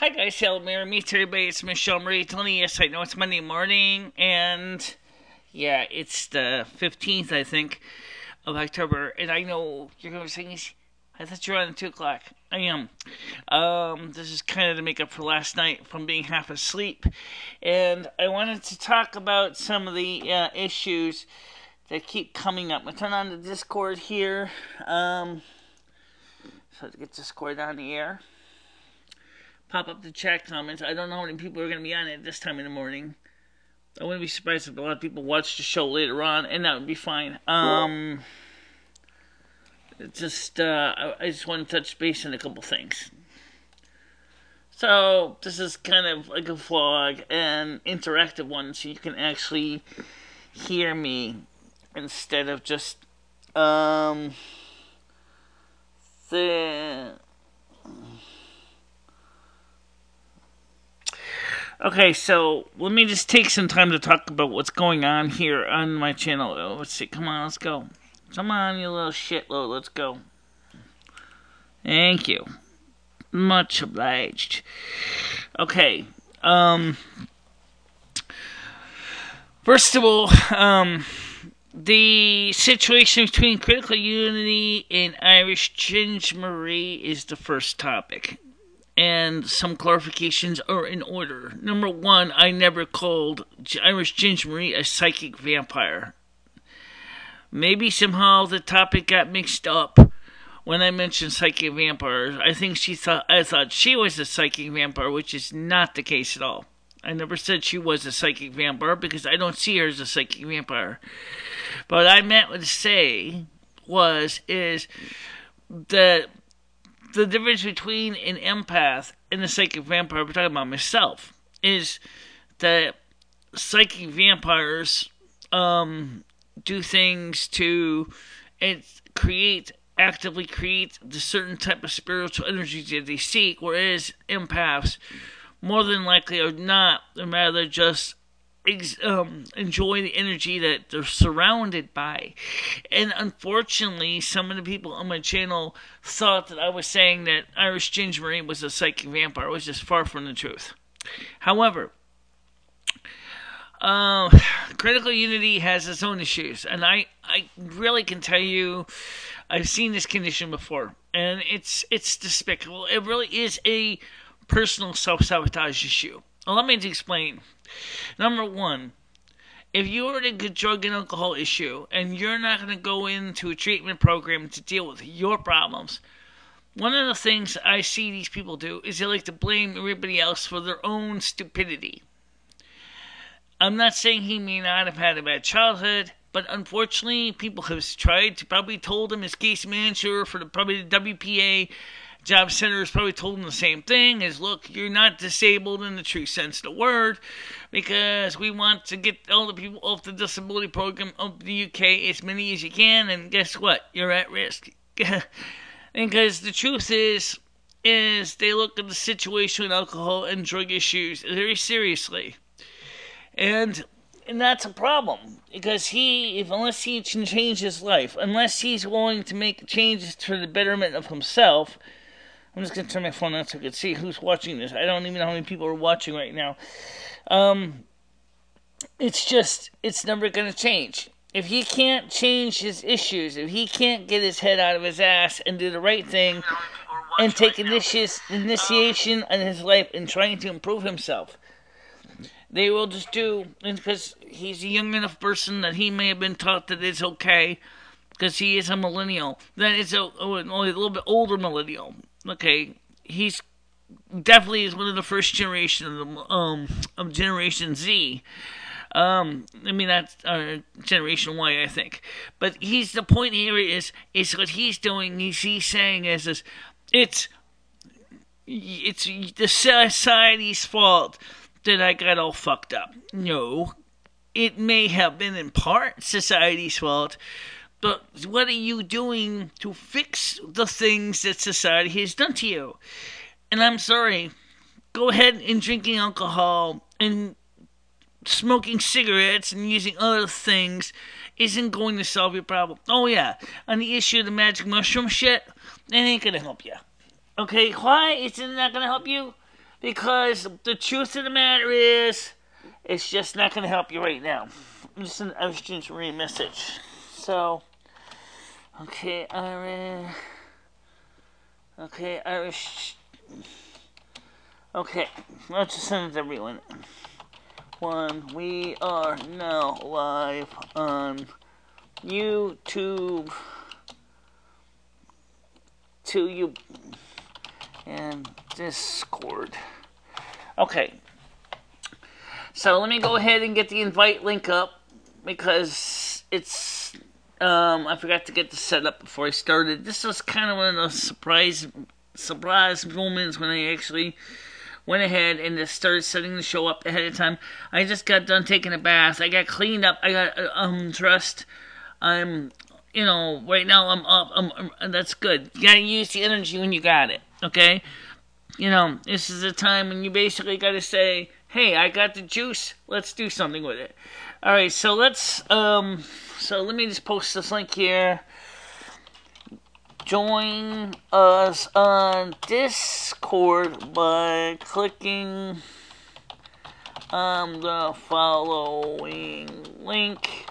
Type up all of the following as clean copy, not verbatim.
Hi guys, hello, meet everybody. It's MicheleMarieDalene. Yes, I know it's Monday morning, and yeah, it's the 15th, I think, of October. And I know you're going to be saying, I thought you were on at 2 o'clock. I am. This is kind of to make up for last night from being half asleep. And I wanted to talk about some of the issues that keep coming up. I'm going to turn on the Discord here. So to get Discord on the air. Pop up the chat comments. I don't know how many people are going to be on it this time in the morning. I wouldn't be surprised if a lot of people watch the show later on, and that would be fine. I just want to touch base on a couple things. So, this is kind of like a vlog, an interactive one, so you can actually hear me instead of just, Okay, so let me just take some time to talk about what's going on here on my channel. Oh, let's see. Come on, let's go. Come on, you little shitload. Let's go. Thank you. Much obliged. Okay. First of all, the situation between critical unity and Irish Gingerie is the first topic. And some clarifications are in order. Number one, I never called Irish Gingerie a psychic vampire. Maybe somehow the topic got mixed up when I mentioned psychic vampires. I thought she was a psychic vampire, which is not the case at all. I never said she was a psychic vampire because I don't see her as a psychic vampire. But what I meant to say is that the difference between an empath and a psychic vampire, we're talking about myself, is that psychic vampires do things to actively create the certain type of spiritual energies that they seek, whereas empaths, more than likely or not, rather just enjoy the energy that they're surrounded by. And unfortunately, some of the people on my channel thought that I was saying that Irish Gingerie was a psychic vampire, which is far from the truth. However, critical unity has its own issues, and I really can tell you I've seen this condition before, and it's despicable. It really is a personal self-sabotage issue. Well, let me explain. Number one, if you're in a drug and alcohol issue and you're not going to go into a treatment program to deal with your problems, one of the things I see these people do is they like to blame everybody else for their own stupidity. I'm not saying he may not have had a bad childhood, but unfortunately, people have tried to probably told him, his case manager for probably the WPA Job Center has probably told him the same thing, is look, you're not disabled in the true sense of the word, because we want to get all the people off the disability program of the UK as many as you can, and guess what? You're at risk. Because the truth is they look at the situation with alcohol and drug issues very seriously. And that's a problem, because unless he can change his life, unless he's willing to make changes for the betterment of himself. I'm just going to turn my phone on so I can see who's watching this. I don't even know how many people are watching right now. It's never going to change. If he can't change his issues, if he can't get his head out of his ass and do the right thing and take initiation in his life and trying to improve himself, they will just do, because he's a young enough person that he may have been taught that it's okay, because he is a millennial, that it's only a little bit older millennial. Okay, he's definitely is one of the first generation of Generation Z. I mean, that's Generation Y, I think. But the point here is what he's doing. He's saying is it's the society's fault that I got all fucked up. No, it may have been in part society's fault. But what are you doing to fix the things that society has done to you? And I'm sorry, go ahead and drinking alcohol and smoking cigarettes and using other things isn't going to solve your problem. Oh yeah, on the issue of the magic mushroom shit, it ain't gonna help you. Okay, why is it not gonna help you? because the truth of the matter is, it's just not going to help you right now. Just an urgent message. So, okay, Irish. Okay, Irish. Okay, let's just send it to everyone. We are now live on YouTube to you and Discord. Okay, so let me go ahead and get the invite link up because it's I forgot to get the setup before I started. This was kind of one of those surprise moments when I actually went ahead and just started setting the show up ahead of time. I just got done taking a bath. I got cleaned up. I got dressed. I'm, right now I'm up. That's good. You gotta use the energy when you got it. Okay. This is a time when you basically gotta say, "Hey, I got the juice. Let's do something with it." All right. So let's. So let me just post this link here. Join us on Discord by clicking on the following link.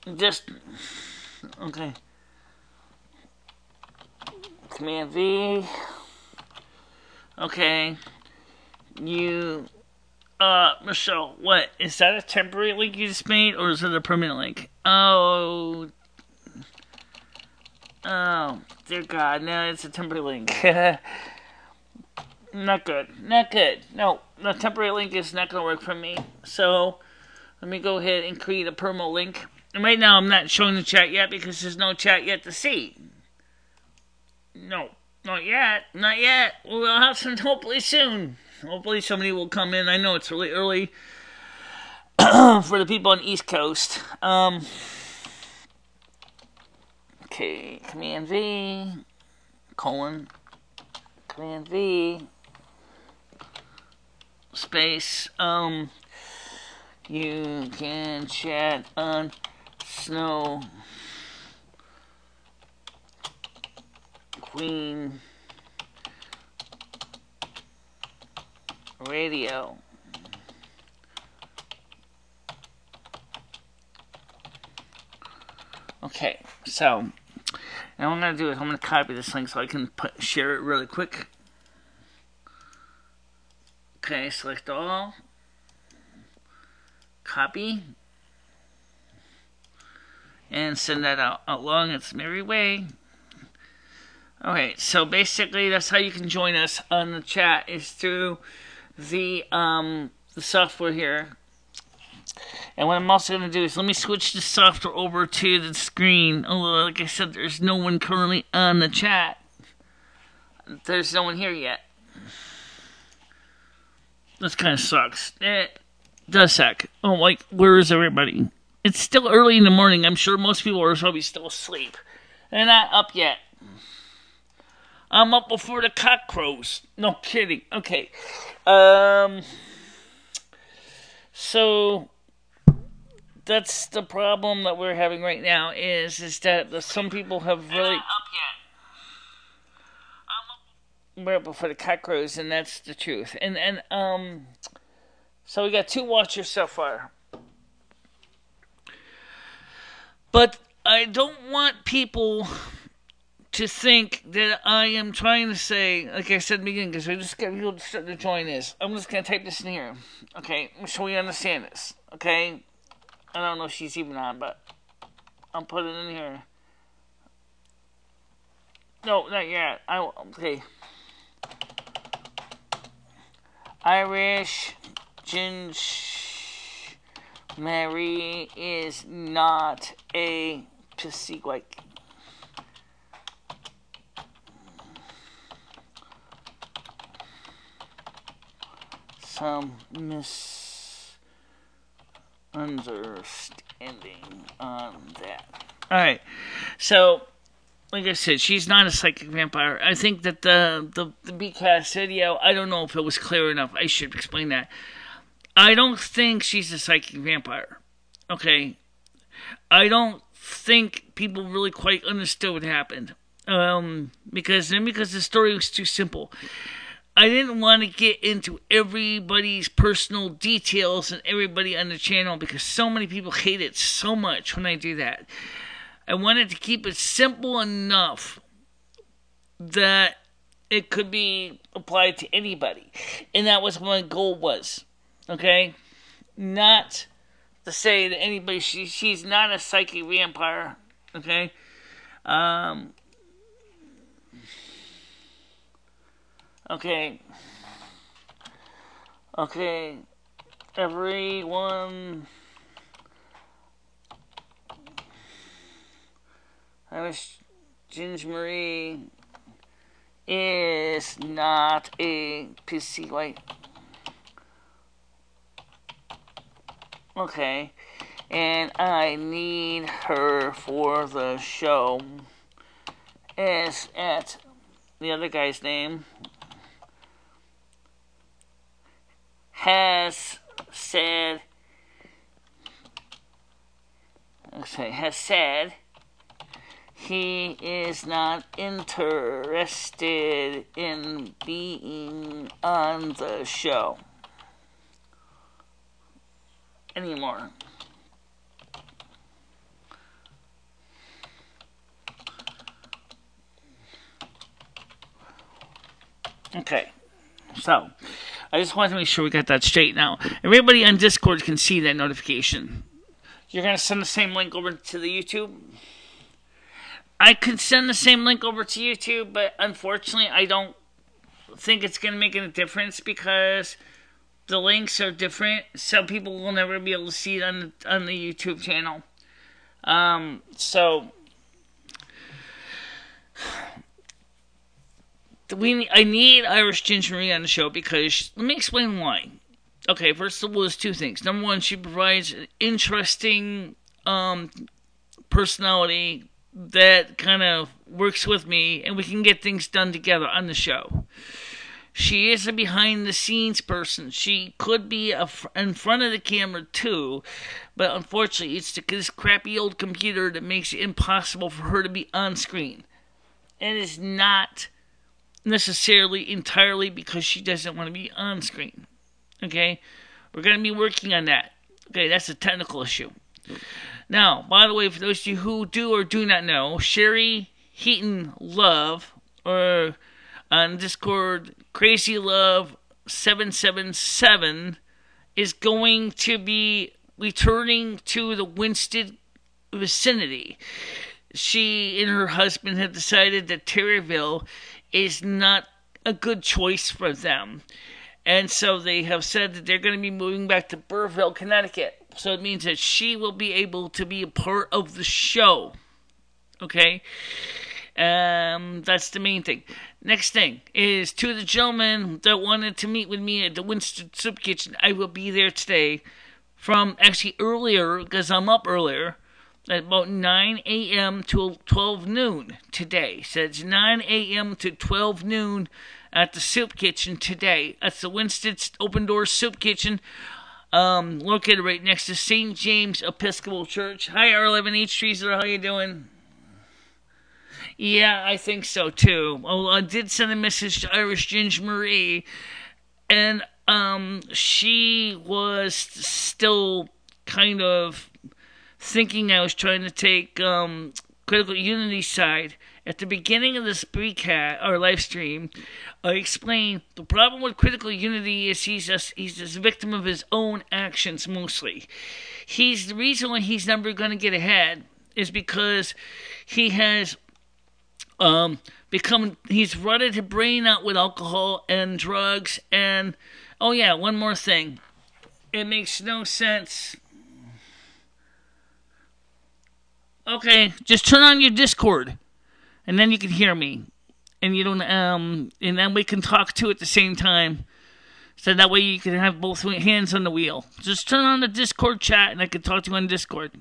Okay. Command V. Okay. Michele, what? Is that a temporary link you just made, or is it a permanent link? Oh, dear God, no, it's a temporary link. Not good. No, the temporary link is not going to work for me. So, let me go ahead and create a permanent link. And right now, I'm not showing the chat yet because there's no chat yet to see. No, not yet. We'll have some hopefully soon. Hopefully somebody will come in. I know it's really early for the people on the East Coast. Okay, Command V, Command V, space, you can chat on Snow Queen Radio. Okay, so now what I'm going to do is I'm going to copy this link so I can share it really quick. Okay, select all. Copy. And send that out along its merry way. Okay, so basically that's how you can join us on the chat is through the software here. And what I'm also going to do is let me switch the software over to the screen. Although, like I said, there's no one currently on the chat. There's no one here yet. This kind of sucks. It does suck. Oh, like, where is everybody? It's still early in the morning. I'm sure most people are probably still asleep. They're not up yet. I'm up before the cock crows. No kidding. Okay. So that's the problem that we're having right now is that some people have really up yet. We're up before the cock crows, and that's the truth. And so we got 2 watchers so far. But I don't want people to think that I am trying to say, like I said in the beginning, because we just got people to join this. I'm just going to type this in here. Okay, so we understand this. Okay? I don't know if she's even on, but I'll put it in here. No, not yet. Okay. Irish Ginge Mary is not a pussy like. Some misunderstanding on that. Alright, so like I said, she's not a psychic vampire. I think that the BCast video, I don't know if it was clear enough. I should explain that. I don't think she's a psychic vampire. Okay? I don't think people really quite understood what happened. because the story was too simple. I didn't want to get into everybody's personal details and everybody on the channel because so many people hate it so much when I do that. I wanted to keep it simple enough that it could be applied to anybody. And that was what my goal was. Okay? Not to say that anybody, she's not a psychic vampire. Okay? Okay, everyone, Ginger Marie is not a PC white. Okay, and I need her for the show. Is at the other guy's name. Has said he is not interested in being on the show anymore. Okay, so I just wanted to make sure we got that straight now. Everybody on Discord can see that notification. You're going to send the same link over to the YouTube? I could send the same link over to YouTube, but unfortunately I don't think it's going to make any difference because the links are different. Some people will never be able to see it on the YouTube channel. I need Irish Ginger Marie on the show because, let me explain why. Okay, first of all, there's two things. Number one, she provides an interesting personality that kind of works with me, and we can get things done together on the show. She is a behind-the-scenes person. She could be in front of the camera, too, but unfortunately, it's this crappy old computer that makes it impossible for her to be on screen. It is not necessarily entirely because she doesn't want to be on screen. Okay? We're going to be working on that. Okay, that's a technical issue. Now, by the way, for those of you who do or do not know, Sherry Heaton Love, or on Discord, Crazy Love 777, is going to be returning to the Winston vicinity. She and her husband have decided that Terryville is not a good choice for them. And so they have said that they're going to be moving back to Burrville, Connecticut. So it means that she will be able to be a part of the show. Okay? That's the main thing. Next thing is to the gentleman that wanted to meet with me at the Winston Soup Kitchen. I will be there today from actually earlier, because I'm up earlier, at about 9 a.m. to 12 noon today. So it's 9 a.m. to 12 noon at the Soup Kitchen today. That's the Winston Open Door Soup Kitchen, located right next to St. James Episcopal Church. Hi, R11H Treeser, how you doing? Yeah, I think so too. Well, I did send a message to Irish Ginger Marie, and she was still kind of thinking I was trying to take Critical Unity side. At the beginning of this live stream, I explained the problem with Critical Unity is he's a victim of his own actions mostly. The reason why he's never going to get ahead is because he has he's rotted his brain out with alcohol and drugs, and oh yeah, one more thing. It makes no sense. Okay, just turn on your Discord, and then you can hear me, and you don't and then we can talk too at the same time. So that way you can have both hands on the wheel. Just turn on the Discord chat, and I can talk to you on Discord.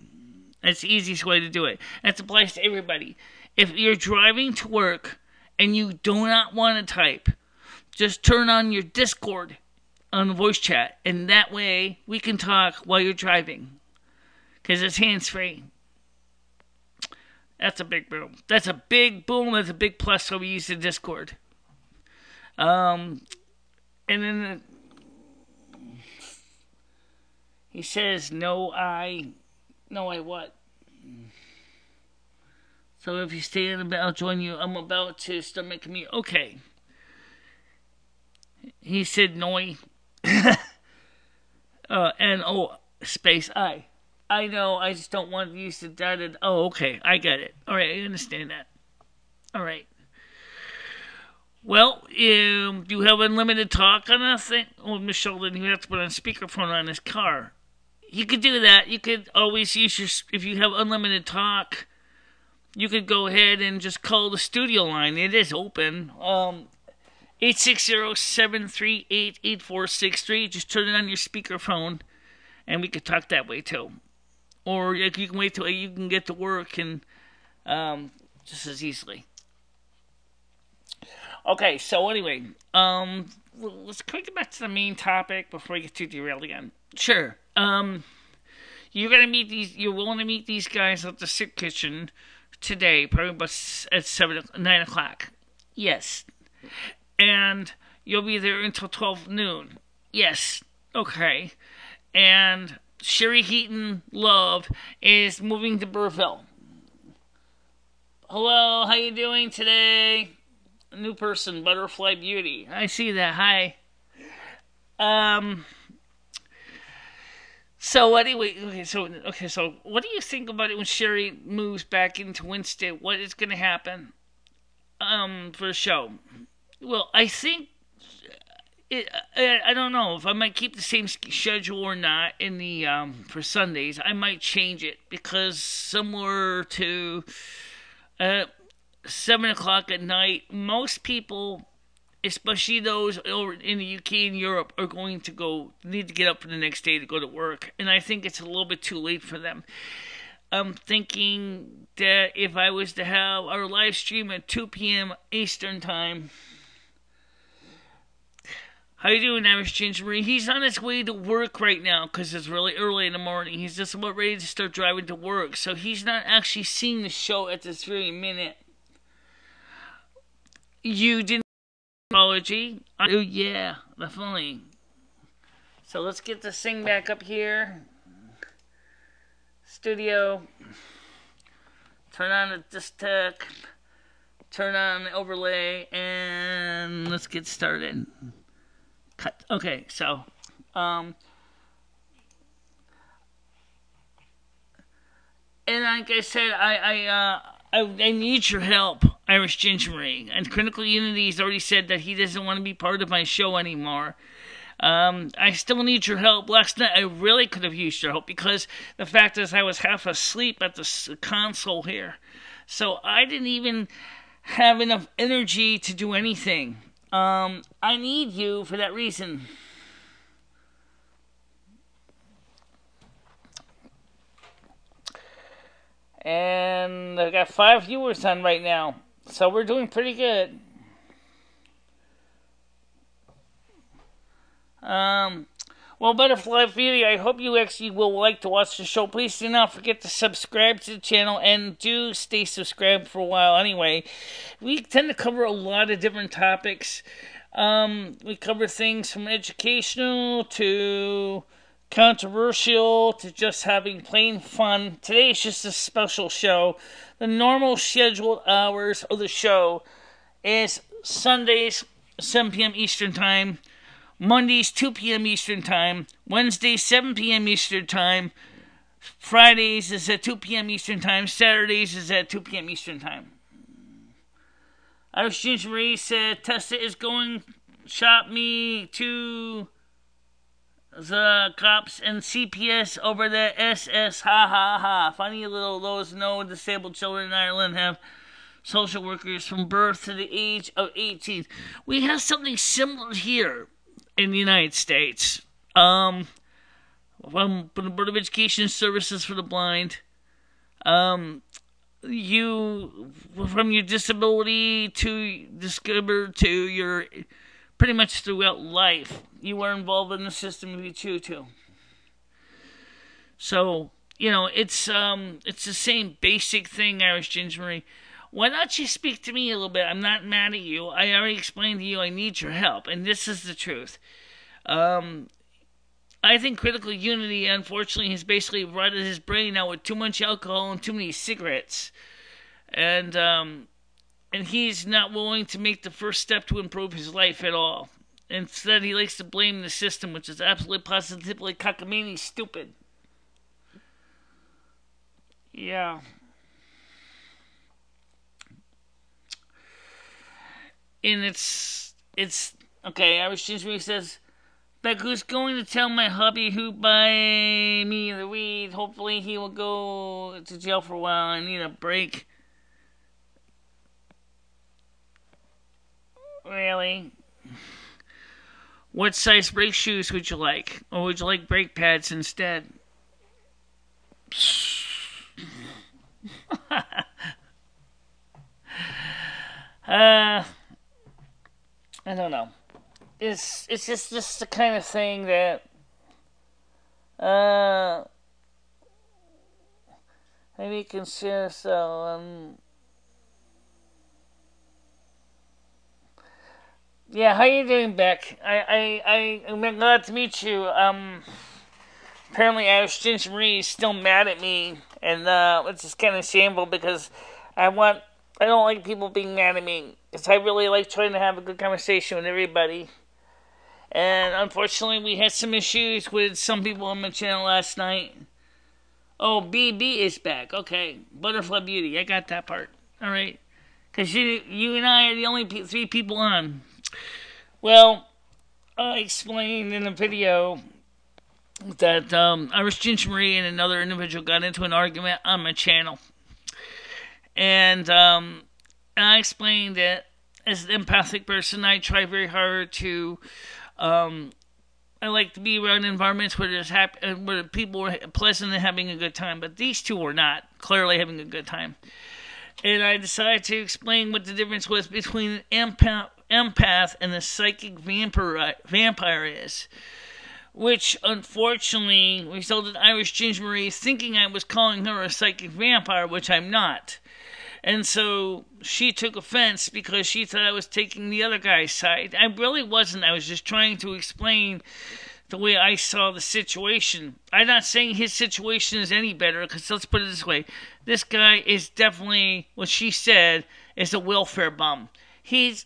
That's the easiest way to do it. That applies to everybody. If you're driving to work and you do not want to type, just turn on your Discord on the voice chat, and that way we can talk while you're driving, because it's hands-free. That's a big boom. That's a big boom. That's a big plus when we use the Discord. And then he says, no, I what? So if you stay in a bit, I'll join you. I'm about to start making me, okay. He said, no, N-O space I. I know, I just don't want to use the data. Oh, okay, I get it. All right, I understand that. All right. Well, you have unlimited talk on that thing? Oh, Michele didn't even have to put on speakerphone on his car. You could do that. You could always use your, if you have unlimited talk, you could go ahead and just call the studio line. It is open. 860-738-8463. Just turn it on your speakerphone, and we could talk that way too. Or you can wait till you can get to work and just as easily. Okay, so anyway, let's quickly get back to the main topic before we get too derailed again. Sure. You're willing to meet these guys at the soup kitchen today, probably about at 9 o'clock. Yes. And you'll be there until 12 noon. Yes. Okay. And Sherry Heaton Love is moving to Burville. Hello, how you doing today? A new person, Butterfly Beauty. I see that. Hi. So anyway, so what do you think about it when Sherry moves back into Winston? What is going to happen for the show? Well, I think I don't know if I might keep the same schedule or not in the for Sundays. I might change it because somewhere to 7 o'clock at night, most people, especially those in the UK and Europe, are going to need to get up for the next day to go to work, and I think it's a little bit too late for them. I'm thinking that if I was to have our live stream at 2 p.m. Eastern Time. How you doing, Irish Ginger Marie? He's on his way to work right now because it's really early in the morning. He's just about ready to start driving to work, so he's not actually seeing the show at this very minute. You didn't apology? Oh yeah, definitely. So let's get this thing back up here. Studio. Turn on the disc tech. Turn on the overlay, and let's get started. Cut. Okay, so and like I said, I need your help, Irish Ginger Marie. And Critical Unity has already said that he doesn't want to be part of my show anymore. I still need your help. Last night I really could have used your help because the fact is I was half asleep at the console here, so I didn't even have enough energy to do anything. I need you for that reason. And I got 5 viewers on right now, so we're doing pretty good. Well, Butterfly Beauty, I hope you actually will like to watch the show. Please do not forget to subscribe to the channel, and do stay subscribed for a while anyway. We tend to cover a lot of different topics. We cover things from educational to controversial to just having plain fun. Today is just a special show. The normal scheduled hours of the show is Sundays, 7 p.m. Eastern Time. Mondays, 2 p.m. Eastern Time. Wednesdays, 7 p.m. Eastern Time. Fridays is at 2 p.m. Eastern Time. Saturdays is at 2 p.m. Eastern Time. Irish Ginger Marie said Tessa is going shop me to the cops and CPS over the SS. Ha ha ha. Funny little those no disabled children in Ireland have social workers from birth to the age of 18. We have something similar here in the United States. From the Board of Education Services for the Blind. You, from your disability to discover to your, pretty much throughout life, you are involved in the system if you choose to. So, it's the same basic thing, Irish Ginger Marie. Why don't you speak to me a little bit? I'm not mad at you. I already explained to you I need your help, and this is the truth. I think critical unity, unfortunately, has basically rotted his brain out with too much alcohol and too many cigarettes, and he's not willing to make the first step to improve his life at all. Instead, he likes to blame the system, which is absolutely positively cockamamie stupid. Yeah. And it's okay. Irish Ginger says, "But who's going to tell my hubby who buy me the weed? Hopefully he will go to jail for a while. I need a break." Really? What size brake shoes would you like? Or would you like brake pads instead? I don't know. It's just the kind of thing that maybe consider so. Yeah, how you doing, Beck? I'm glad to meet you. Apparently Irish Ginger Marie is still mad at me, and it's just kind of shameful because I don't like people being mad at me, because I really like trying to have a good conversation with everybody. And unfortunately, we had some issues with some people on my channel last night. Oh, BB is back. Okay, Butterfly Beauty. I got that part. All right, because you and I are the only three people on. Well, I explained in the video that Irish Ginger Marie and another individual got into an argument on my channel. And I explained that as an empathic person, I try very hard to. I like to be around environments where where people are pleasant and having a good time. But these two were not clearly having a good time. And I decided to explain what the difference was between an empath and a psychic vampire is. Which, unfortunately, resulted in Irish Ginger Marie thinking I was calling her a psychic vampire, which I'm not. And so she took offense because she thought I was taking the other guy's side. I really wasn't. I was just trying to explain the way I saw the situation. I'm not saying his situation is any better, because let's put it this way. This guy is definitely, what she said, is a welfare bum. He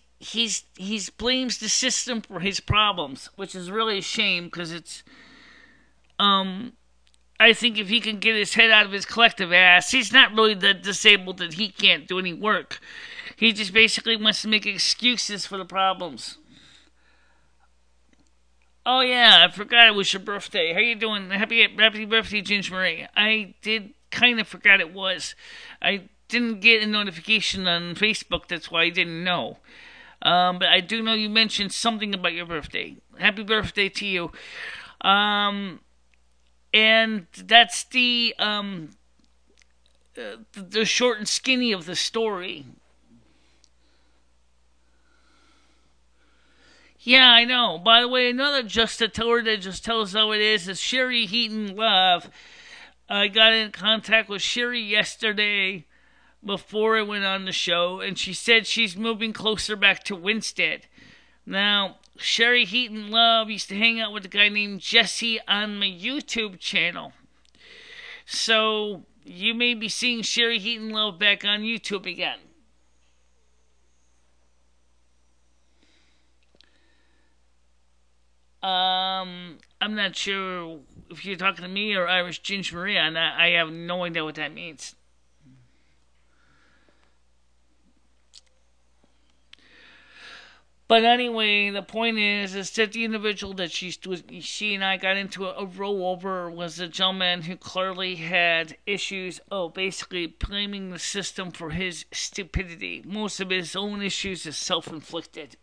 blames the system for his problems, which is really a shame, because it's, I think if he can get his head out of his collective ass, he's not really that disabled that he can't do any work. He just basically wants to make excuses for the problems. Oh yeah, I forgot it was your birthday. How you doing? Happy birthday, Ginger Marie. I did kind of forgot it was. I didn't get a notification on Facebook, that's why I didn't know. But I do know you mentioned something about your birthday. Happy birthday to you. And that's the short and skinny of the story. Yeah, I know. By the way, another just to tell her that just tell us how it is Sherry Heaton Love. I got in contact with Sherry yesterday before I went on the show, and she said she's moving closer back to Winstead. Now, Sherry Heaton Love used to hang out with a guy named Jesse on my YouTube channel. So, you may be seeing Sherry Heaton Love back on YouTube again. I'm not sure if you're talking to me or Irish Ginger Marie, and I have no idea what that means. But anyway, the point is that the individual that she and I got into a row over was a gentleman who clearly had issues, basically blaming the system for his stupidity. Most of his own issues is self-inflicted.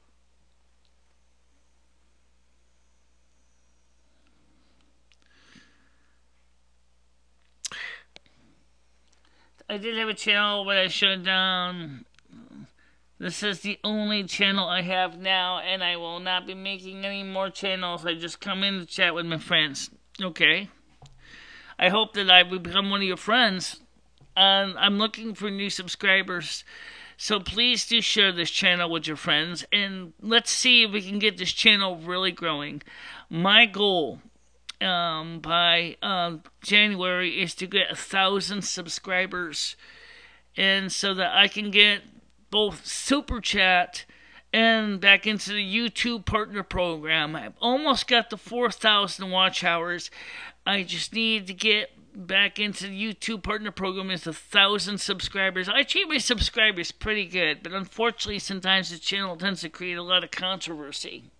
I did have a channel, but I shut it down. This is the only channel I have now, and I will not be making any more channels. I just come in to chat with my friends. Okay. I hope that I will become one of your friends. And I'm looking for new subscribers. So please do share this channel with your friends, and let's see if we can get this channel really growing. My goal by January is to get 1,000 subscribers, and so that I can get both Super Chat and back into the YouTube Partner Program. I've almost got the 4,000 watch hours. I just need to get back into the YouTube Partner Program is 1,000 subscribers. I treat my subscribers pretty good, but unfortunately sometimes the channel tends to create a lot of controversy.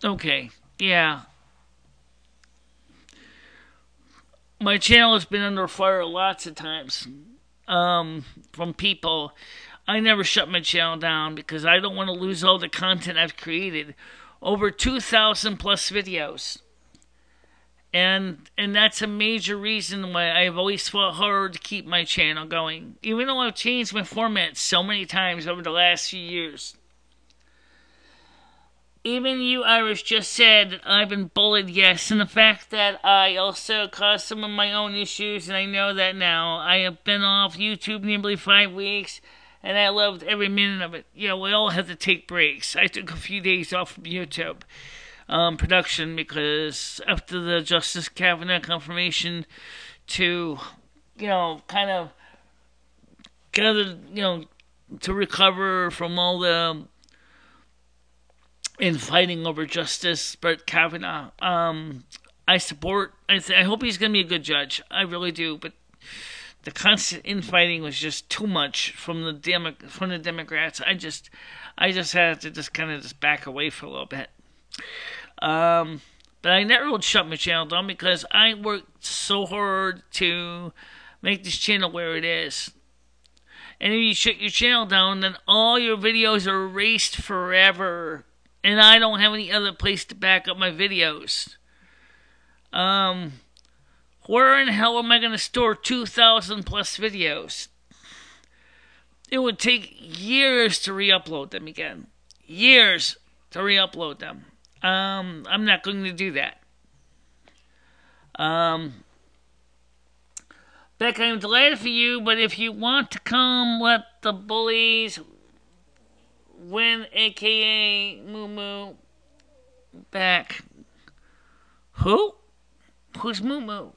Okay, yeah. My channel has been under fire lots of times from people. I never shut my channel down because I don't want to lose all the content I've created. Over 2,000 plus videos. And that's a major reason why I've always fought hard to keep my channel going. Even though I've changed my format so many times over the last few years. Even you, Irish, just said that I've been bullied, yes, and the fact that I also caused some of my own issues, and I know that now. I have been off YouTube nearly 5 weeks, and I loved every minute of it. You know, we all have to take breaks. I took a few days off from YouTube production because after the Justice Kavanaugh confirmation to, you know, kind of gather, you know, to recover from all the in fighting over Justice Brett Kavanaugh. I support. I hope he's going to be a good judge. I really do. But the constant infighting was just too much from the Democrats. I just had to just kind of back away for a little bit. But I never would shut my channel down because I worked so hard to make this channel where it is. And if you shut your channel down, then all your videos are erased forever. And I don't have any other place to back up my videos. Where in hell am I going to store 2,000 plus videos? It would take years to re-upload them again. Years to re-upload them. I'm not going to do that. Beck, I'm delighted for you, but if you want to come, let the bullies win, aka Moo Moo, back. Who? Who's Moo Moo?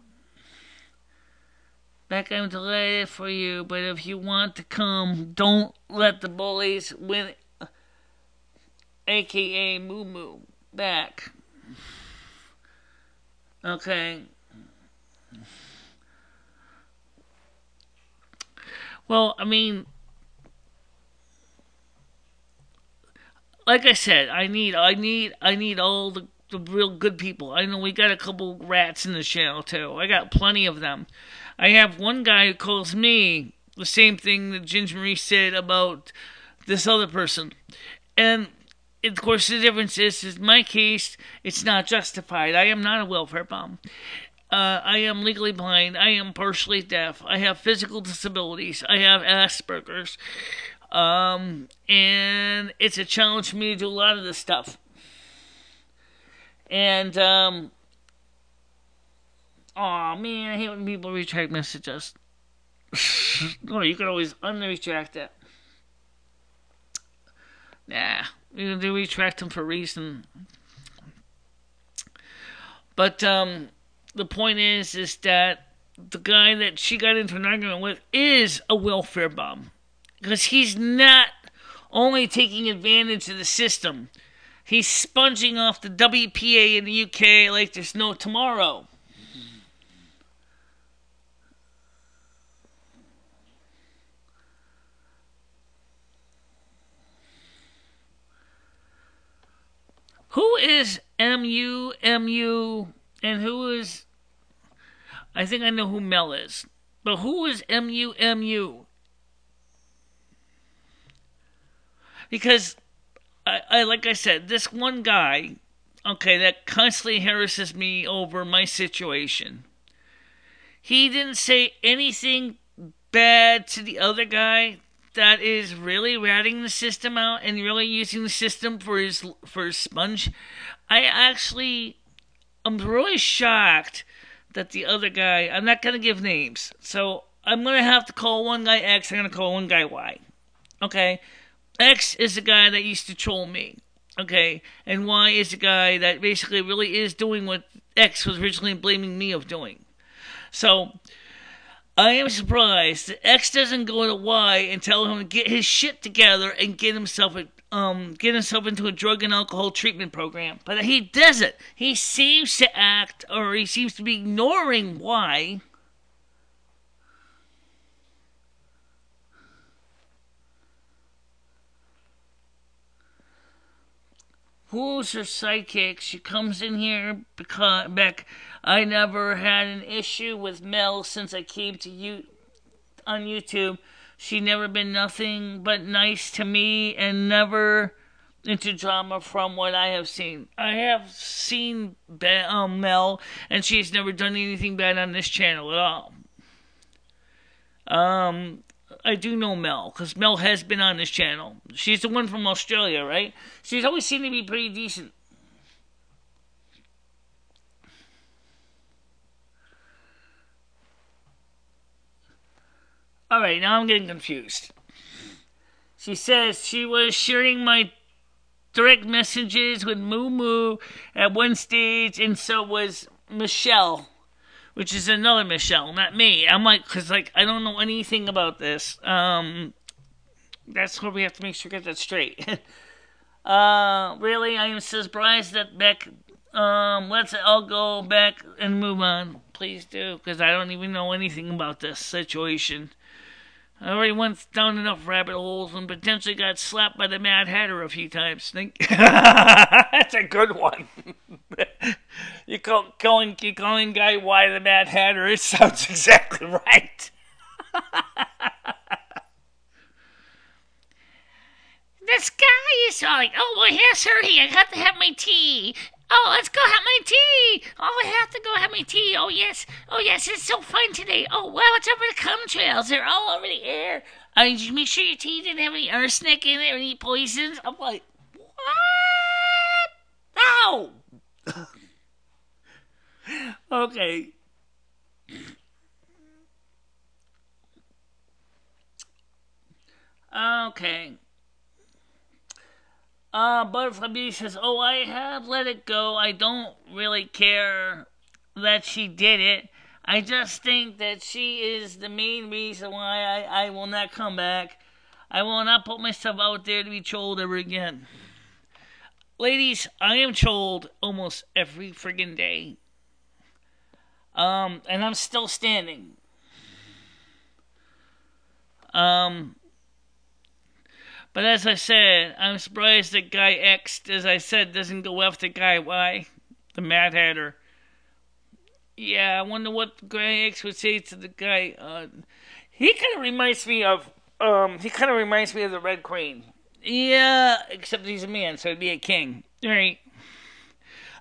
Beck, I'm delighted for you, but if you want to come, don't let the bullies win, aka Moo Moo, back. Okay. Well, I mean, like I said, I need all the real good people. I know we got a couple rats in the channel too. I got plenty of them. I have one guy who calls me the same thing that Ginger Marie said about this other person. And of course the difference is in my case, it's not justified. I am not a welfare bum. I am legally blind. I am partially deaf. I have physical disabilities. I have Asperger's. And it's a challenge for me to do a lot of this stuff. And, oh man, I hate when people retract messages. Oh, you can always unretract it. Nah, you do retract them for a reason. But, the point is that the guy that she got into an argument with is a welfare bum. Because he's not only taking advantage of the system, he's sponging off the WPA in the UK like there's no tomorrow. Who is MU, and who is... I think I know who Mel is. But who is MU? Because, I like I said, this one guy, okay, that constantly harasses me over my situation. He didn't say anything bad to the other guy that is really ratting the system out and really using the system for his sponge. I'm really shocked that the other guy. I'm not gonna give names, so I'm gonna have to call one guy X. I'm gonna call one guy Y. Okay, X is the guy that used to troll me. Okay, and Y is the guy that basically really is doing what X was originally blaming me of doing. So I am surprised that X doesn't go to Y and tell him to get his shit together and get himself into a drug and alcohol treatment program. But he doesn't. He seems to act, or he seems to be ignoring Y. Who's her sidekick? She comes in here because Beck. I never had an issue with Mel since I came to you on YouTube. She never been nothing but nice to me and never into drama from what I have seen. I have seen Mel, and she's never done anything bad on this channel at all. I do know Mel, because Mel has been on this channel. She's the one from Australia, right? She's always seemed to be pretty decent. Alright, now I'm getting confused. She says she was sharing my direct messages with Moo Moo at one stage, and so was Michele, which is another Michele, not me. I'm like, because like I don't know anything about this. That's where we have to make sure we get that straight. Really, I am surprised that Beck. Let's all go back and move on. Please do, because I don't even know anything about this situation. I already went down enough rabbit holes and potentially got slapped by the Mad Hatter a few times. That's a good one. you calling guy Y the Mad Hatter. It sounds exactly right. This guy is like, oh, well, here's Hurdy. I got to have my tea. Oh, let's go have my tea. Oh, I have to go have my tea. Oh, yes. Oh, yes, it's so fun today. Oh, wow, what's up with the chemtrails? They're all over the air. Did you make sure your tea didn't have any arsenic in it or any poisons? I'm like, what? Ow! Okay. Okay. Butterfly Beauty says, oh, I have let it go. I don't really care that she did it. I just think that she is the main reason why I will not come back. I will not put myself out there to be trolled ever again. Ladies, I am trolled almost every friggin' day. And I'm still standing. But as I said, I'm surprised that Guy X, as I said, doesn't go after Guy Y, the Mad Hatter. Yeah, I wonder what Guy X would say to the guy. He kind of reminds me of the Red Queen. Yeah, except he's a man, so he'd be a king. Right.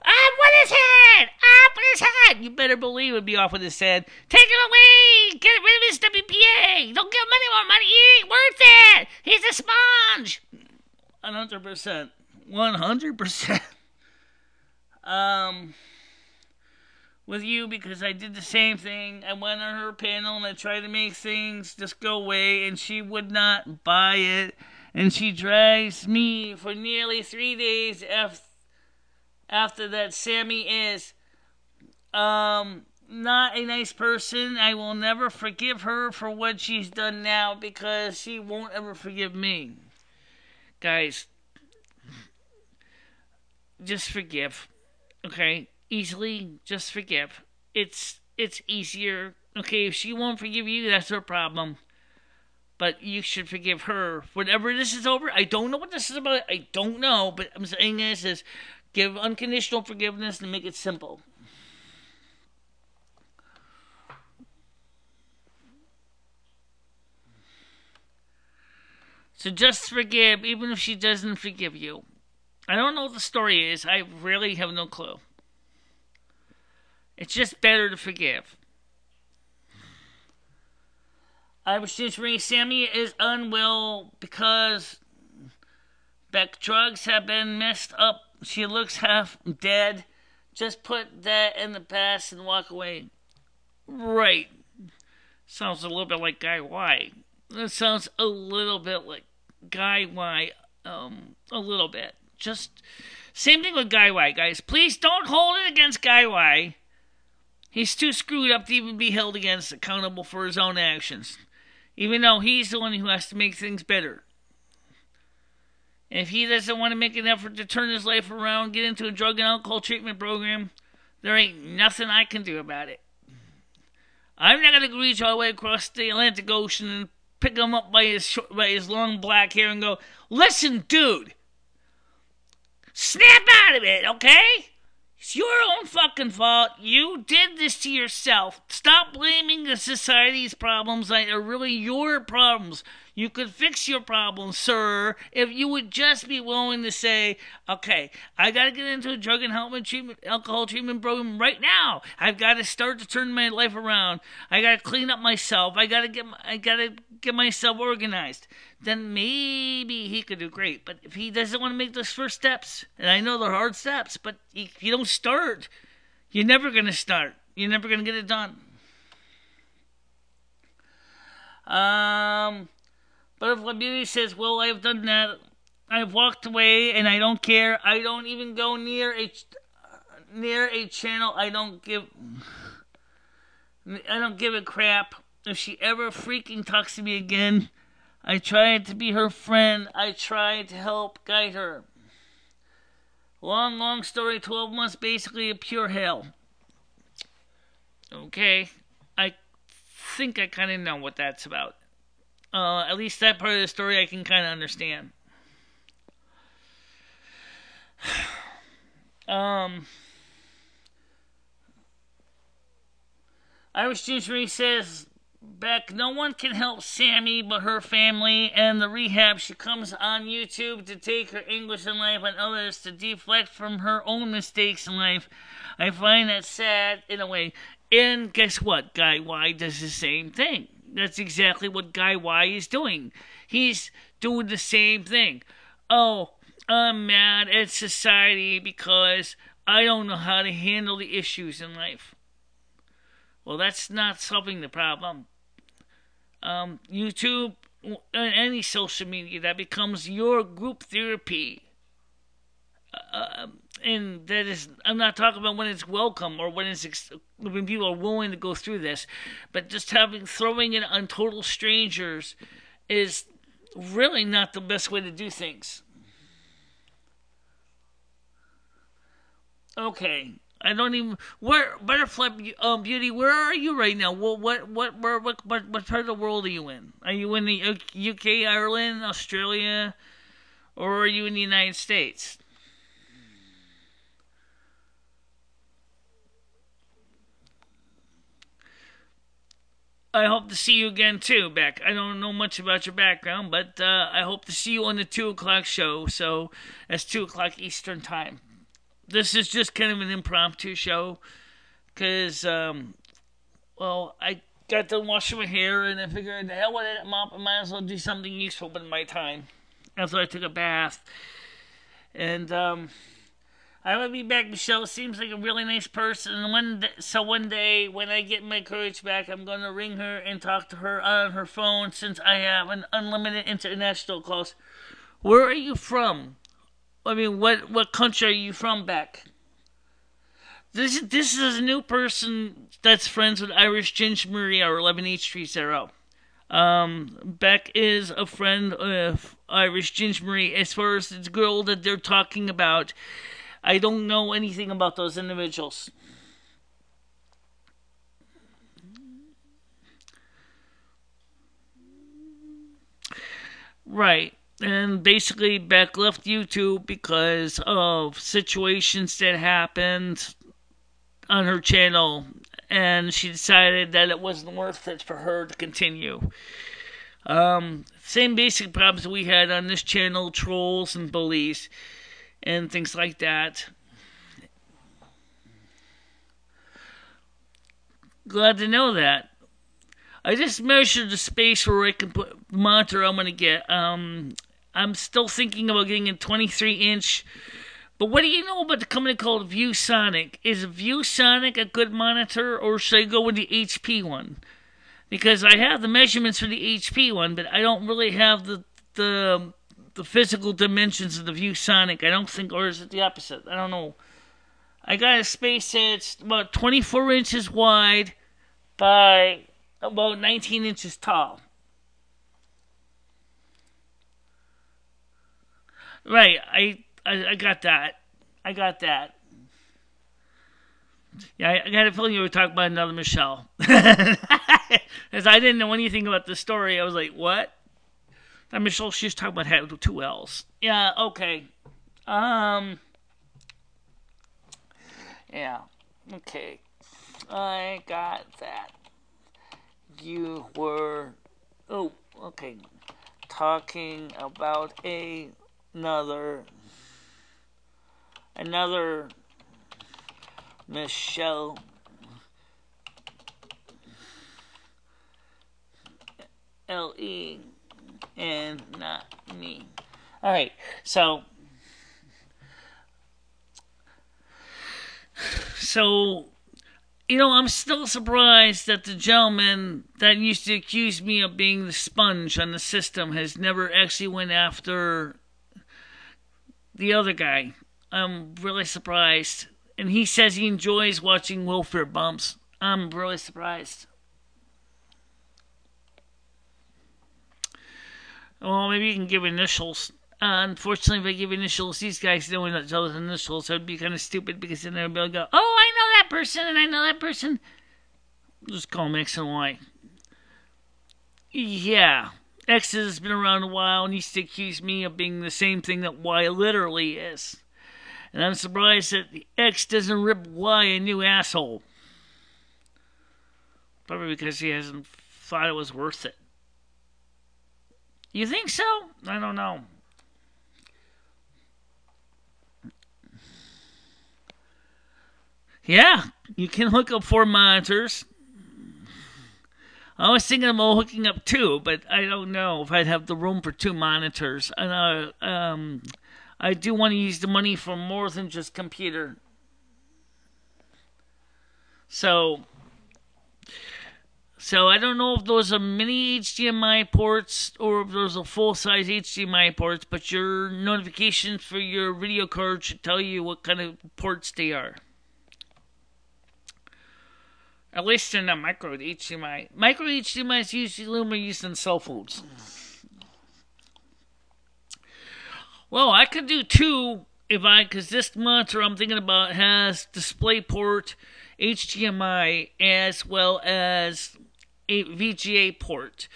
With his head! Up with his head! You better believe it'd be off with his head. Take it away! Get rid of his WPA! Don't give him any more money! He ain't worth it! He's a sponge! 100%. 100%. With you, because I did the same thing. I went on her panel and I tried to make things just go away, and she would not buy it. And she drags me for nearly 3 days after that. Sammy is not a nice person. I will never forgive her for what she's done now, because she won't ever forgive me. Guys, just forgive. Okay? Easily, just forgive. It's easier. Okay, if she won't forgive you, that's her problem. But you should forgive her. Whatever this is over, I don't know what this is about. I don't know, but I'm saying this is give unconditional forgiveness and make it simple. So just forgive, even if she doesn't forgive you. I don't know what the story is. I really have no clue. It's just better to forgive. Irish Ginger Marie, Sammy is unwell because Beck drugs have been messed up. She looks half dead. Just put that in the past and walk away. Right. Sounds a little bit like Guy Y. That sounds a little bit like Guy Y. A little bit. Just same thing with Guy Y, guys. Please don't hold it against Guy Y. He's too screwed up to even be held accountable for his own actions. Even though he's the one who has to make things better. And if he doesn't want to make an effort to turn his life around, get into a drug and alcohol treatment program, there ain't nothing I can do about it. I'm not going to reach all the way across the Atlantic Ocean and pick him up by his long black hair and go, listen, dude, snap out of it, okay? It's your own fucking fault. You did this to yourself. Stop blaming the society's problems that are really your problems. You could fix your problems, sir, if you would just be willing to say, okay, I got to get into a drug and alcohol treatment program right now. I've got to start to turn my life around. I got to clean up myself. I got to get myself organized. Then maybe he could do great. But if he doesn't want to make those first steps, and I know they're hard steps, but if you don't start, you're never going to start. You're never going to get it done. Butterfly Beauty says, well, I've done that. I've walked away and I don't care. I don't even go near a channel. I don't give a crap. If she ever freaking talks to me again, I tried to be her friend. I tried to help guide her. Long story, 12 months, basically a pure hell. Okay, I think I kind of know what that's about. At least that part of the story I can kind of understand. Irish Ginger says, Beck, no one can help Sammy but her family and the rehab. She comes on YouTube to take her English in life and others to deflect from her own mistakes in life. I find that sad in a way. And guess what? Guy Y does the same thing. That's exactly what Guy Y is doing. He's doing the same thing. Oh, I'm mad at society because I don't know how to handle the issues in life. Well, that's not solving the problem. YouTube and any social media, that becomes your group therapy. And that is, I'm not talking about when it's welcome or when people are willing to go through this, but just throwing it on total strangers is really not the best way to do things. Okay, I don't even. Where Butterfly Beauty? Where are you right now? What part of the world are you in? Are you in the UK, Ireland, Australia, or are you in the United States? I hope to see you again too, Beck. I don't know much about your background, but I hope to see you on the 2 o'clock show. So that's 2 o'clock Eastern time. This is just kind of an impromptu show because, well, I got done washing my hair and I figured, the hell with it, I might as well do something useful with my time after I took a bath. And I will be back. Michele seems like a really nice person. One day, when I get my courage back, I'm going to ring her and talk to her on her phone since I have an unlimited international calls. Where are you from? I mean, what country are you from, Beck? This is a new person that's friends with Irish Ginger Marie, our 11H30. Beck is a friend of Irish Ginger Marie. As far as the girl that they're talking about, I don't know anything about those individuals. Right. And basically, Beck left YouTube because of situations that happened on her channel. And she decided that it wasn't worth it for her to continue. Same basic problems we had on this channel, trolls and bullies and things like that. Glad to know that. I just measured the space where I can put the monitor I'm going to get. I'm still thinking about getting a 23-inch. But what do you know about the company called ViewSonic? Is ViewSonic a good monitor, or should I go with the HP one? Because I have the measurements for the HP one, but I don't really have the physical dimensions of the ViewSonic. I don't think, or is it the opposite? I don't know. I got a space that's about 24 inches wide by about 19 inches tall. Right, I got that. I got that. Yeah, I got a feeling you were talking about another Michele. Because I didn't know anything about the story. I was like, what? That Michele, she was talking about having two L's. Yeah, okay. Yeah, okay. I got that. You were, okay, talking about another Michele L.E. and not me. Alright, so I'm still surprised that the gentleman that used to accuse me of being the sponge on the system has never actually went after the other guy. I'm really surprised. And he says he enjoys watching welfare bumps. I'm really surprised. Well, maybe you can give initials. Unfortunately, if I give initials, these guys know each other's initials, so it'd be kind of stupid because then they'll be able to go, oh, I know that person, and I know that person. Just call them X and Y. Yeah. X has been around a while and used to accuse me of being the same thing that Y literally is. And I'm surprised that the X doesn't rip Y a new asshole. Probably because he hasn't thought it was worth it. You think so? I don't know. Yeah, you can hook up 4 monitors. I was thinking about hooking up 2, but I don't know if I'd have the room for 2 monitors. And I do want to use the money for more than just computer. So I don't know if those are mini HDMI ports or if those are full-size HDMI ports, but your notifications for your video card should tell you what kind of ports they are. At least in a micro HDMI. Micro HDMI is usually only used in cell phones. Well, I could do 2 because this monitor I'm thinking about has DisplayPort, HDMI, as well as a VGA port.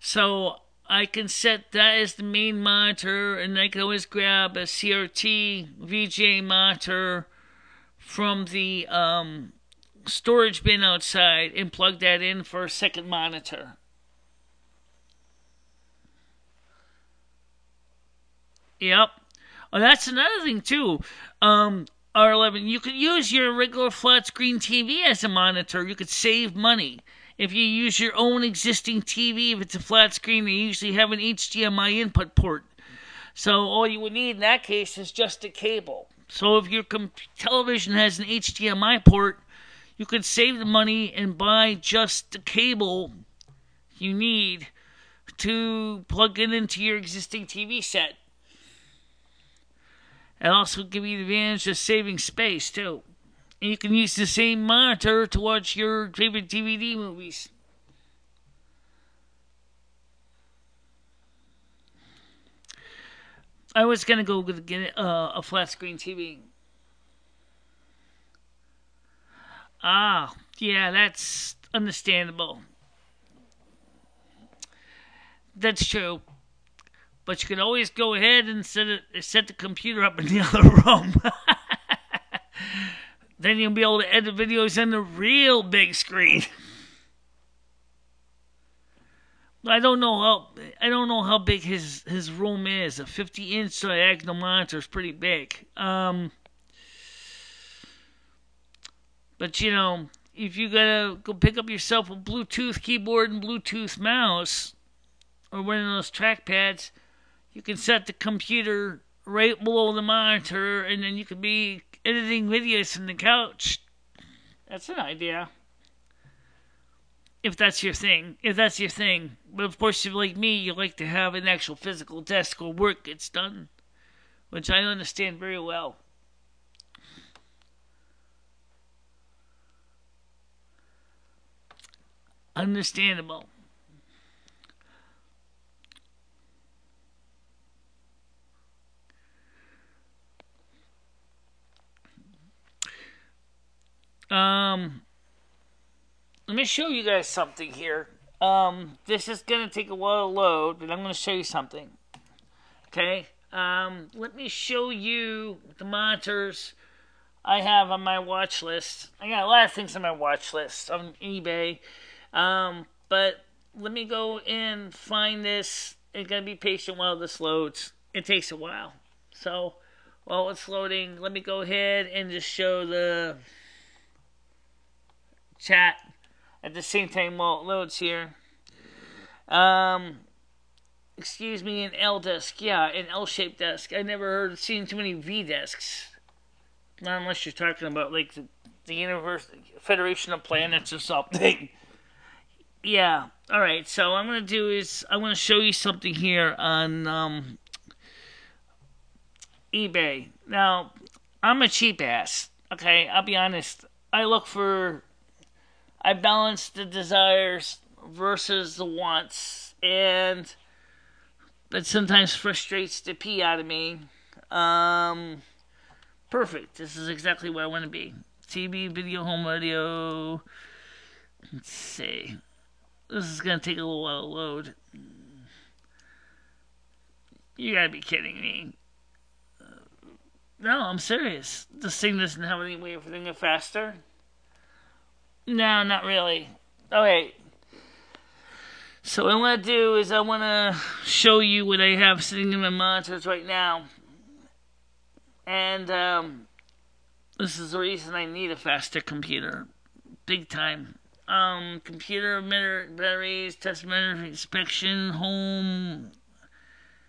So I can set that as the main monitor, and I can always grab a CRT VGA monitor from the storage bin outside and plug that in for a second monitor. Yep. Oh, that's another thing too. R11, you could use your regular flat screen TV as a monitor. You could save money. If you use your own existing TV, if it's a flat screen, they usually have an HDMI input port. So all you would need in that case is just a cable. So if your television has an HDMI port, you could save the money and buy just the cable you need to plug it into your existing TV set. It also give you the advantage of saving space, too. And you can use the same monitor to watch your favorite DVD movies. I was going to go get a flat screen TV. Ah, yeah, that's understandable. That's true. But you can always go ahead and set the computer up in the other room. Then you'll be able to edit videos on the real big screen. I don't know how big his room is. A 50-inch diagonal monitor is pretty big. But if you gotta go pick up yourself a Bluetooth keyboard and Bluetooth mouse, or one of those trackpads, you can set the computer right below the monitor, and then you could be editing videos from the couch. That's an idea. If that's your thing. But of course, if you're like me, you like to have an actual physical desk where work gets done, which I understand very well. Understandable. Let me show you guys something here. This is going to take a while to load, but I'm going to show you something. Okay? Let me show you the monitors I have on my watch list. I got a lot of things on my watch list on eBay. But let me go and find this. You gotta be patient while this loads. It takes a while. So, while it's loading, let me go ahead and just show the chat at the same time while it loads here. Excuse me, an L desk. Yeah, an L-shaped desk. I never seen too many V desks. Not unless you're talking about like the Universe Federation of Planets or something. Yeah. Alright, so what I'm going to do is I want to show you something here on eBay. Now, I'm a cheap ass. Okay, I'll be honest. I balance the desires versus the wants, and that sometimes frustrates the pee out of me. Perfect. This is exactly where I want to be. TV, video, home radio. Let's see. This is going to take a little while to load. You gotta be kidding me. No, I'm serious. This thing doesn't have any way of doing it faster. No, not really. Okay. So what I want to do is I want to show you what I have sitting in my monitors right now. And this is the reason I need a faster computer. Big time. Computer batteries, test measure, inspection, home,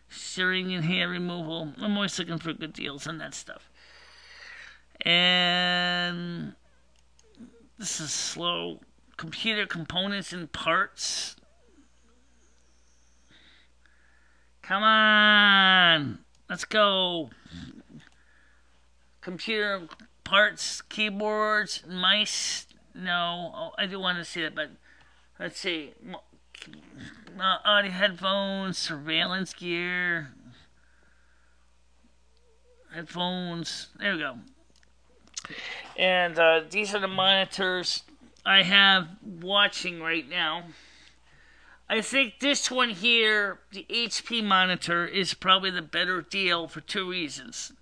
searing and hair removal. I'm always looking for good deals on that stuff. And this is slow. Computer components and parts. Come on. Let's go. Computer parts, keyboards, mice. No, I do want to see that, but let's see. Audio headphones, surveillance gear, headphones. There we go. And these are the monitors I have watching right now. I think this one here, the HP monitor, is probably the better deal for two reasons.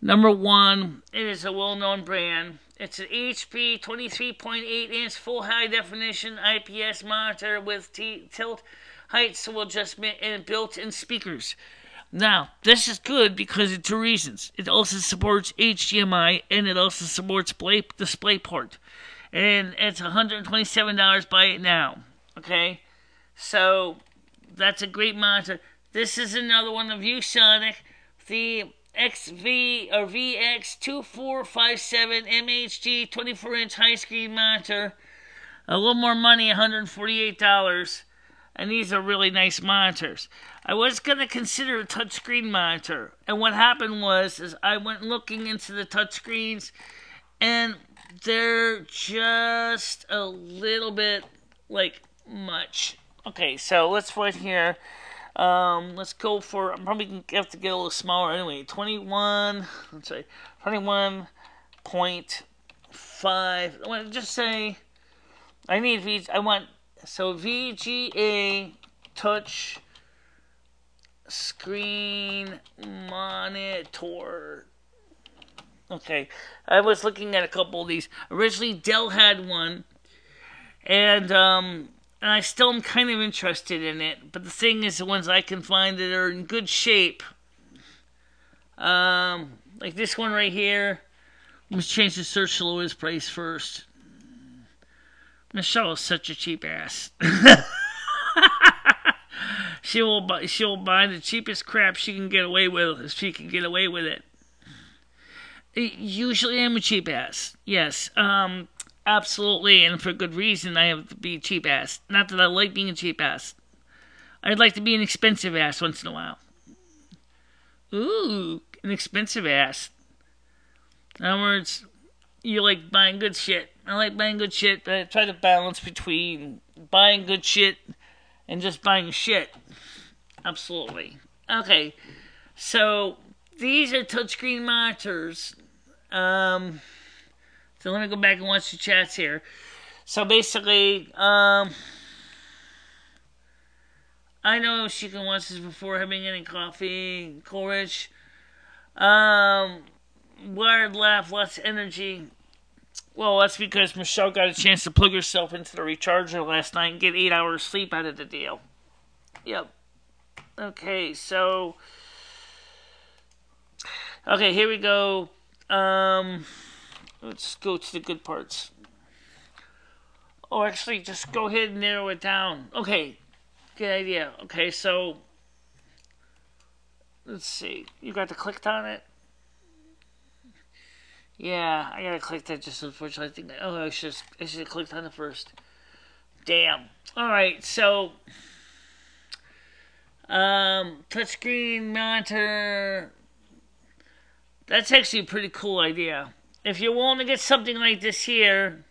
Number one, it is a well-known brand. It's an HP 23.8-inch full high-definition IPS monitor with tilt height swivel adjustment and built-in speakers. Now, this is good because of two reasons. It also supports HDMI and it also supports DisplayPort. And it's $127. Buy it now. Okay? So, that's a great monitor. This is another one of ViewSonic. The VX2457 MHD 24-inch high-screen monitor. A little more money, $148. And these are really nice monitors. I was going to consider a touchscreen monitor. And what happened was I went looking into the touchscreens, and they're just a little bit, like, much. Okay, so let's right here. Let's go for, I'm probably going to have to get a little smaller anyway. 21.5. I want to just say, VGA touch screen monitor. Okay, I was looking at a couple of these. Originally, Dell had one, and I still am kind of interested in it. But the thing is, the ones I can find that are in good shape, like this one right here. Let's change the search to lowest price first. Michele is such a cheap ass. She'll buy the cheapest crap she can get away with if she can get away with it. Usually I'm a cheap ass. Yes. Absolutely, and for good reason I have to be a cheap ass. Not that I like being a cheap ass. I'd like to be an expensive ass once in a while. Ooh, an expensive ass. In other words, you like buying good shit. I like buying good shit, but I try to balance between buying good shit and just buying shit. Absolutely. Okay, so these are touchscreen monitors. So let me go back and watch the chats here. So basically, I know she can watch this before having any coffee. Coleridge. Wired laugh, lots of energy. Well, that's because Michele got a chance to plug herself into the recharger last night and get 8 hours sleep out of the deal. Yep. Okay, so... Okay, here we go. Let's go to the good parts. Oh, actually, just go ahead and narrow it down. Okay, good idea. Okay, so... Let's see. You got to click on it? Yeah, I gotta click that just unfortunately. I should have clicked on it first. Damn. Alright, so... touchscreen monitor... That's actually a pretty cool idea. If you're willing to get something like this here...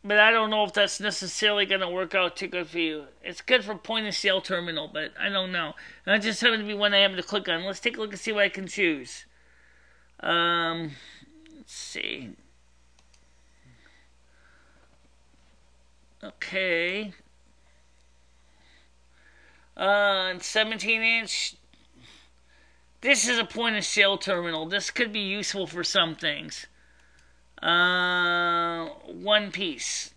But I don't know if that's necessarily going to work out too good for you. It's good for point-of-sale terminal, but I don't know. That just happened to be one I happen to click on. Let's take a look and see what I can choose. Let's see. Okay. 17-inch. This is a point-of-sale terminal. This could be useful for some things. One piece.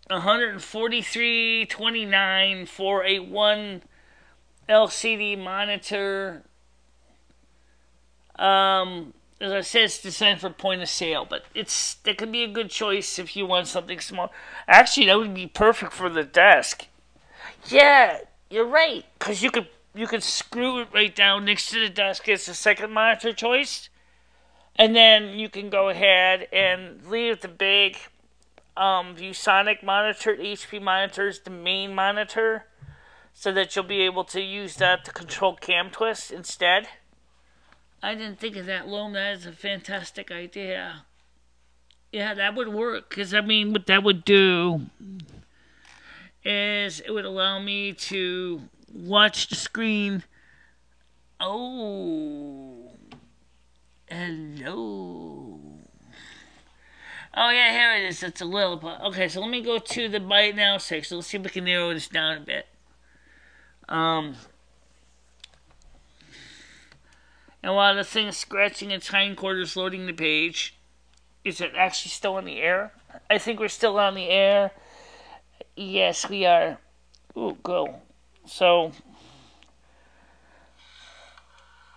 143.29 for a 1 LCD monitor. As I said, it's designed for point of sale, but that could be a good choice if you want something small. Actually, that would be perfect for the desk. Yeah, you're right, because you could screw it right down next to the desk as a second monitor choice. And then you can go ahead and leave the big ViewSonic monitor, HP monitor, is the main monitor, so that you'll be able to use that to control cam twist instead. I didn't think of that, Loam. That is a fantastic idea. Yeah, that would work, because I mean, what that would do is it would allow me to watch the screen. Oh. Hello. Oh yeah, here it is. It's a little bit. Okay, so let me go to the Buy It Now section. Let's see if we can narrow this down a bit. And while the thing is scratching its hindquarters loading the page, is it actually still in the air? I think we're still on the air. Yes, we are. Ooh, go. So...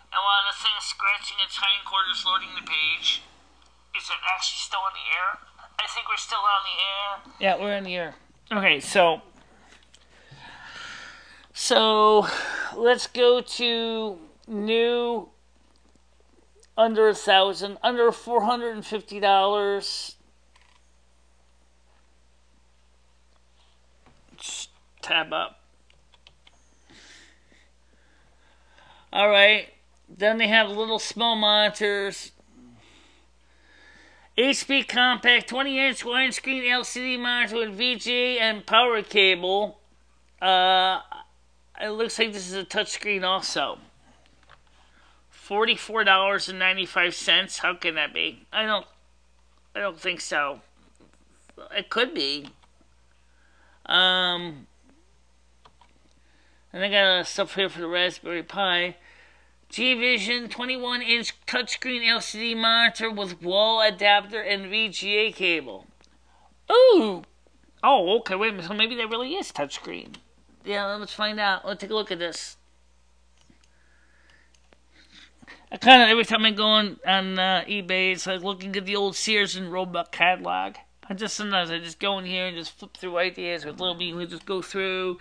And while the thing is scratching its hindquarters loading the page, is it actually still in the air? I think we're still on the air. Yeah, we're in the air. Okay, so let's go to new, under $1,000, under $450. Just tab up. All right. Then they have little small monitors. HP compact 20-inch widescreen LCD monitor with VGA and power cable. It looks like this is a touchscreen also. $44.95. How can that be? I don't think so. It could be. And I got stuff here for the Raspberry Pi. G-Vision 21-inch touchscreen LCD monitor with wall adapter and VGA cable. Ooh! Oh, okay, wait a minute. So maybe that really is touchscreen. Yeah, let's find out. Let's take a look at this. I kind of every time I go on eBay, it's like looking at the old Sears and Roebuck catalog. Sometimes I just go in here and just flip through ideas with little me. We just go through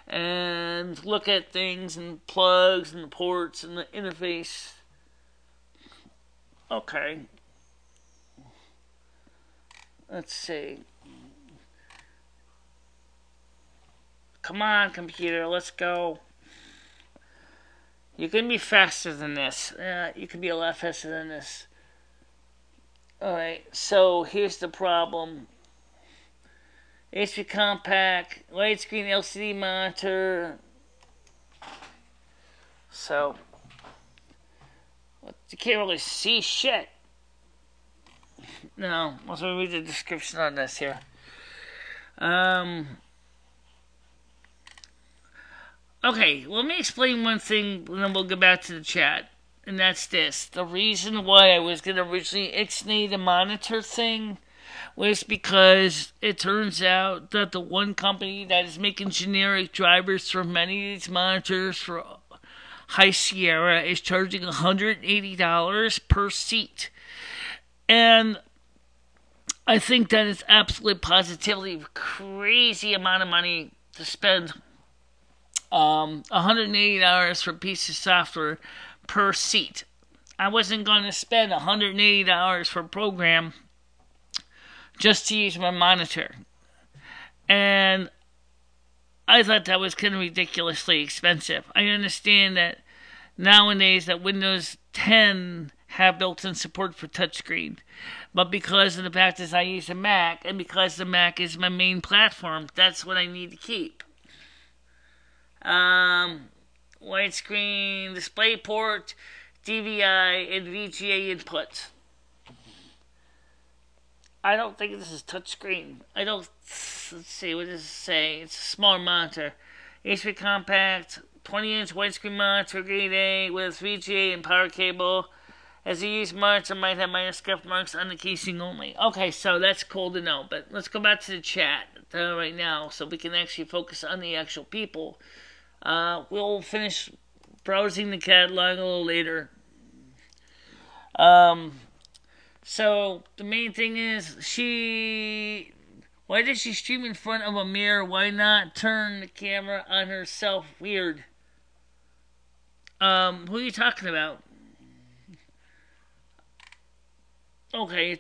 and look at things and plugs and the ports and the interface. Okay. Let's see. Come on, computer, let's go. You can be faster than this. You can be a lot faster than this. Alright, so here's the problem. HP compact, widescreen LCD monitor. So, you can't really see shit. No, let's read the description on this here. Okay, let me explain one thing, and then we'll go back to the chat. And that's this. The reason why I was going to originally ixnay the monitor thing was because it turns out that the one company that is making generic drivers for many of these monitors for High Sierra is charging $180 per seat. And I think that is absolutely positively crazy amount of money to spend. $180 for a piece of software per seat. I wasn't going to spend $180 for a program just to use my monitor. And I thought that was kind of ridiculously expensive. I understand that nowadays that Windows 10 have built-in support for touchscreen. But because of the fact that I use a Mac, and because the Mac is my main platform, that's what I need to keep. Widescreen DisplayPort, DVI, and VGA input. I don't think this is touchscreen. Let's see, what does it say? It's a smaller monitor. HP compact, 20-inch widescreen monitor, grade A, with VGA and power cable. As a used monitor might have minor scuff marks on the casing only. Okay, so that's cool to know. But let's go back to the chat right now so we can actually focus on the actual people. We'll finish browsing the catalog a little later. So the main thing is why does she stream in front of a mirror? Why not turn the camera on herself? Weird. Who are you talking about? Okay,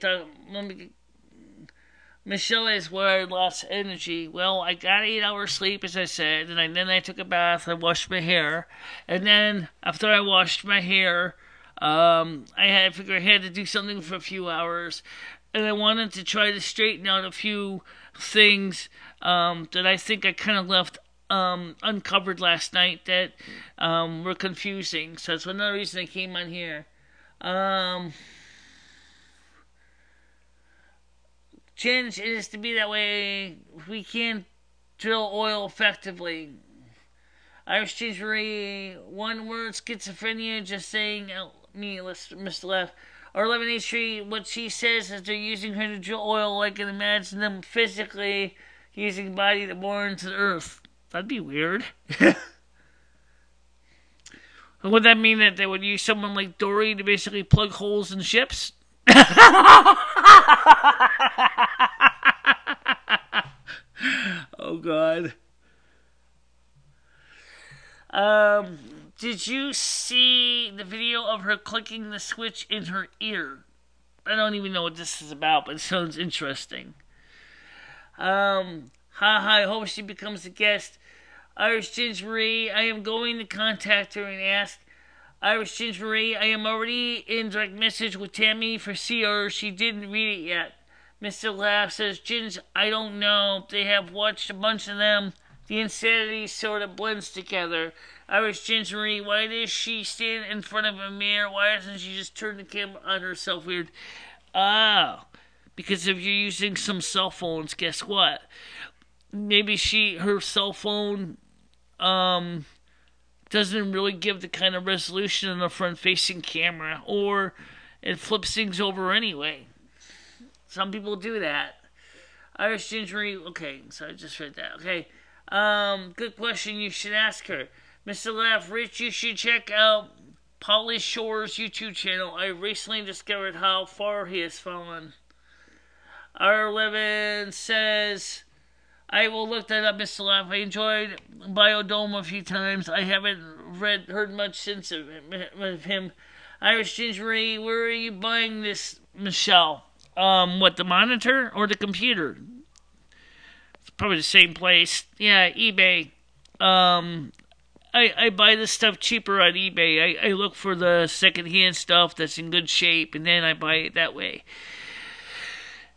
Michele is where I lost energy. Well, I got 8 hours sleep, as I said, and then I took a bath, I washed my hair, and then after I washed my hair, I figured I had to do something for a few hours, and I wanted to try to straighten out a few things that I think I kind of left uncovered last night that were confusing. So that's another reason I came on here. Change is to be that way. We can't drill oil effectively. Irish Gingery, one word, schizophrenia, just saying, Mr. Left. Or 11H3, what she says is they're using her to drill oil. I can imagine them physically using body to bore into the earth. That'd be weird. Would that mean that they would use someone like Dory to basically plug holes in ships? Oh, God. Did you see the video of her clicking the switch in her ear? I don't even know what this is about, but it sounds interesting. I hope she becomes a guest. Irish Gingery, I am going to contact her and ask. Irish Gingery, I am already in direct message with Tammy for CR. She didn't read it yet. Mr. Laugh says, Ginge, I don't know. They have watched a bunch of them. The insanity sort of blends together. Irish Gingery, why does she stand in front of a mirror? Why doesn't she just turn the camera on herself weird? Because if you're using some cell phones, guess what? Maybe her cell phone, doesn't really give the kind of resolution in the front-facing camera, or it flips things over anyway. Some people do that. Irish Gingery, okay, so I just read that. Okay, good question, you should ask her. Mr. Laugh, Rich, you should check out Polly Shore's YouTube channel. I recently discovered how far he has fallen. R11 says, I will look that up, Mr. Laugh. I enjoyed Biodome a few times. I haven't heard much since of him. Irish Gingery, where are you buying this, Michele? What, the monitor or the computer? It's probably the same place. Yeah, eBay. I buy this stuff cheaper on eBay. I look for the secondhand stuff that's in good shape, and then I buy it that way.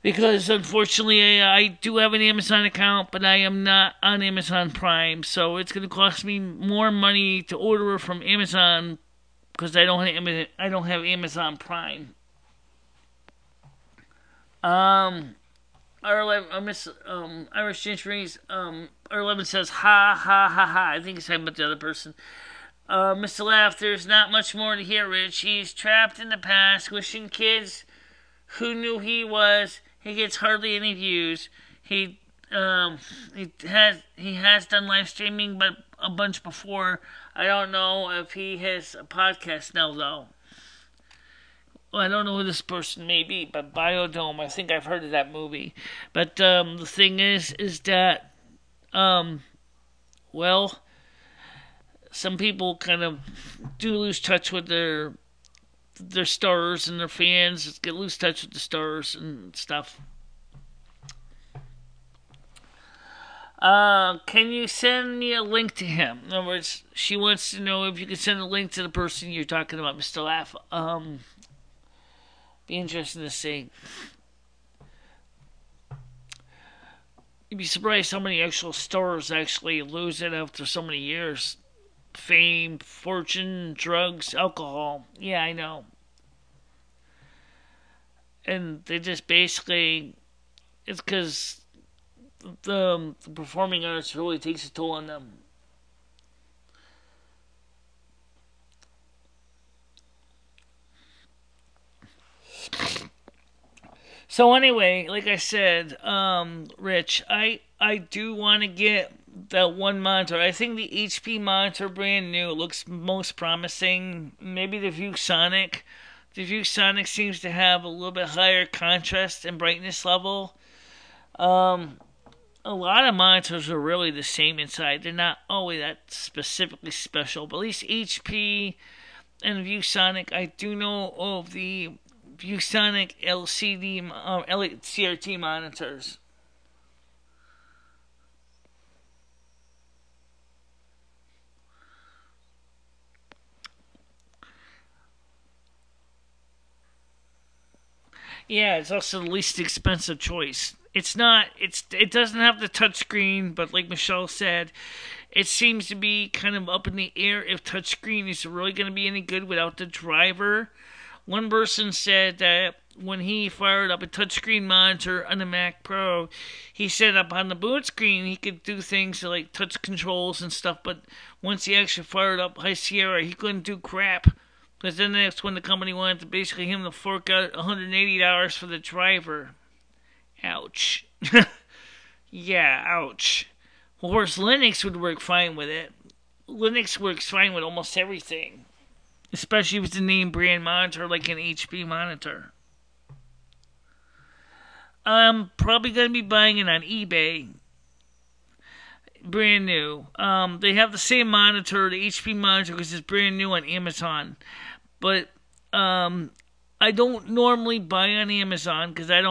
Because unfortunately, I do have an Amazon account, but I am not on Amazon Prime, so it's going to cost me more money to order from Amazon because I don't have Amazon Prime. Irish Gingeries, R11 says, ha, ha, ha, ha. I think he's talking about the other person. Mr. Laugh, there's not much more to hear, Rich. He's trapped in the past, wishing kids who knew he was. He gets hardly any views. He has done live streaming, but a bunch before. I don't know if he has a podcast now, though. Well, I don't know who this person may be, but Biodome, I think I've heard of that movie. But the thing is that, well, some people kind of do lose touch with their stars and their fans. Lose touch with the stars and stuff. Can you send me a link to him? In other words, she wants to know if you can send a link to the person you're talking about, Mr. Laugh. Be interesting to see. You'd be surprised how many actual stars actually lose it after so many years. Fame, fortune, drugs, alcohol. Yeah, I know. And they just basically, it's because the performing arts really takes a toll on them. So anyway, like I said, Rich, I do want to get that one monitor. I think the HP monitor, brand new, looks most promising. Maybe the ViewSonic. The ViewSonic seems to have a little bit higher contrast and brightness level. A lot of monitors are really the same inside. They're not always that specifically special, but at least HP and ViewSonic, I do know of the ViewSonic LCD CRT monitors. Yeah, it's also the least expensive choice. It doesn't have the touchscreen, but like Michele said, it seems to be kind of up in the air if touchscreen is really going to be any good without the driver. One person said that when he fired up a touchscreen monitor on the Mac Pro, he said up on the boot screen he could do things like touch controls and stuff, but once he actually fired up High Sierra, he couldn't do crap. Because then that's when the company wanted to basically him to fork out $180 for the driver. Ouch. Yeah, ouch. Of course, Linux would work fine with it. Linux works fine with almost everything. Especially if it's a name brand monitor like an HP monitor. I'm probably going to be buying it on eBay. Brand new. They have the same monitor, the HP monitor, because it's brand new on Amazon. But I don't normally buy on Amazon because let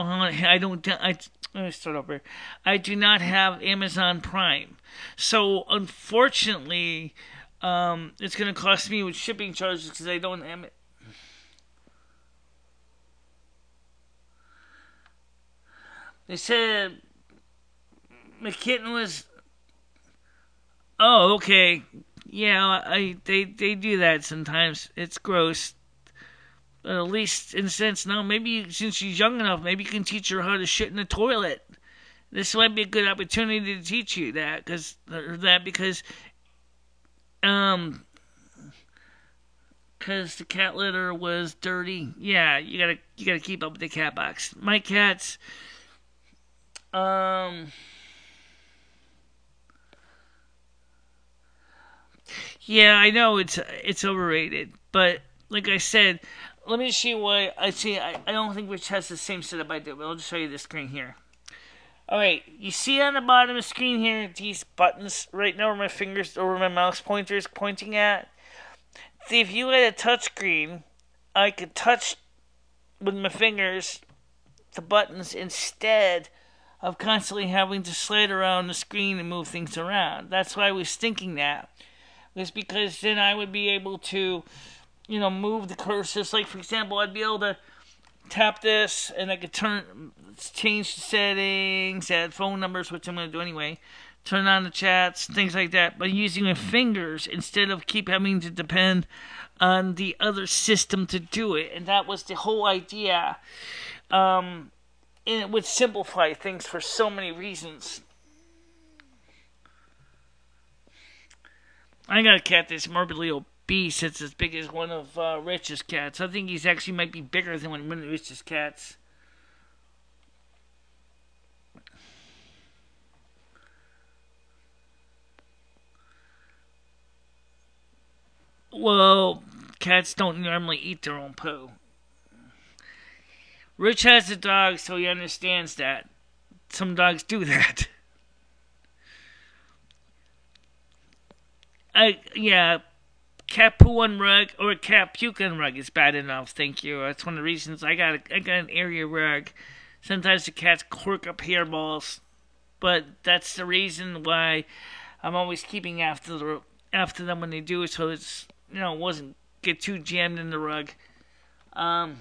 me start over. I do not have Amazon Prime, so unfortunately, it's going to cost me with shipping charges because I don't have it. They said McKitten was. Oh, okay. Yeah, they do that sometimes. It's gross. But at least, in a sense, now maybe since she's young enough, maybe you can teach her how to shit in the toilet. This might be a good opportunity to teach you that, because the cat litter was dirty. Yeah, you gotta keep up with the cat box. My cats, yeah, I know it's overrated. But like I said, let me show you what I see. I don't think Rich has the same setup I do, but I'll just show you this screen here. Alright, you see on the bottom of the screen here, these buttons right now where my fingers or where my mouse pointer is pointing at. See, if you had a touch screen, I could touch with my fingers the buttons instead of constantly having to slide around the screen and move things around. That's why I was thinking that. Was because then I would be able to, move the cursors. Like, for example, I'd be able to tap this and I could change the settings, add phone numbers, which I'm going to do anyway, turn on the chats, things like that, by using my fingers instead of keep having to depend on the other system to do it. And that was the whole idea. And it would simplify things for so many reasons. I got a cat that's morbidly obese. It's as big as one of Rich's cats. I think he's actually might be bigger than one of Rich's cats. Well, cats don't normally eat their own poo. Rich has a dog, so he understands that. Some dogs do that. Cat poo on rug or cat puke on rug is bad enough, thank you. That's one of the reasons I got an area rug. Sometimes the cats cork up hairballs, but that's the reason why I'm always keeping after them when they do it, so it's it wasn't get too jammed in the rug. Why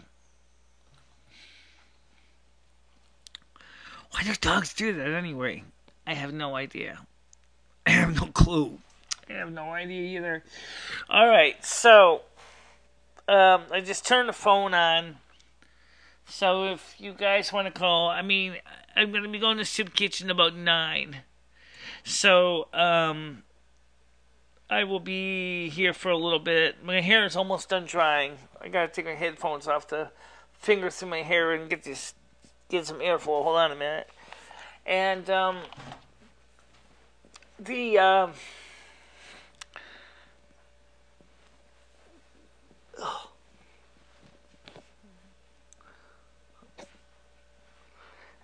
do dogs do that anyway? I have no idea. I have no clue. I have no idea either. Alright, so I just turned the phone on. So if you guys want to call, I'm going to be going to Soup Kitchen about 9. So I will be here for a little bit. My hair is almost done drying. I got to take my headphones off to finger through my hair and get some airflow. Hold on a minute. And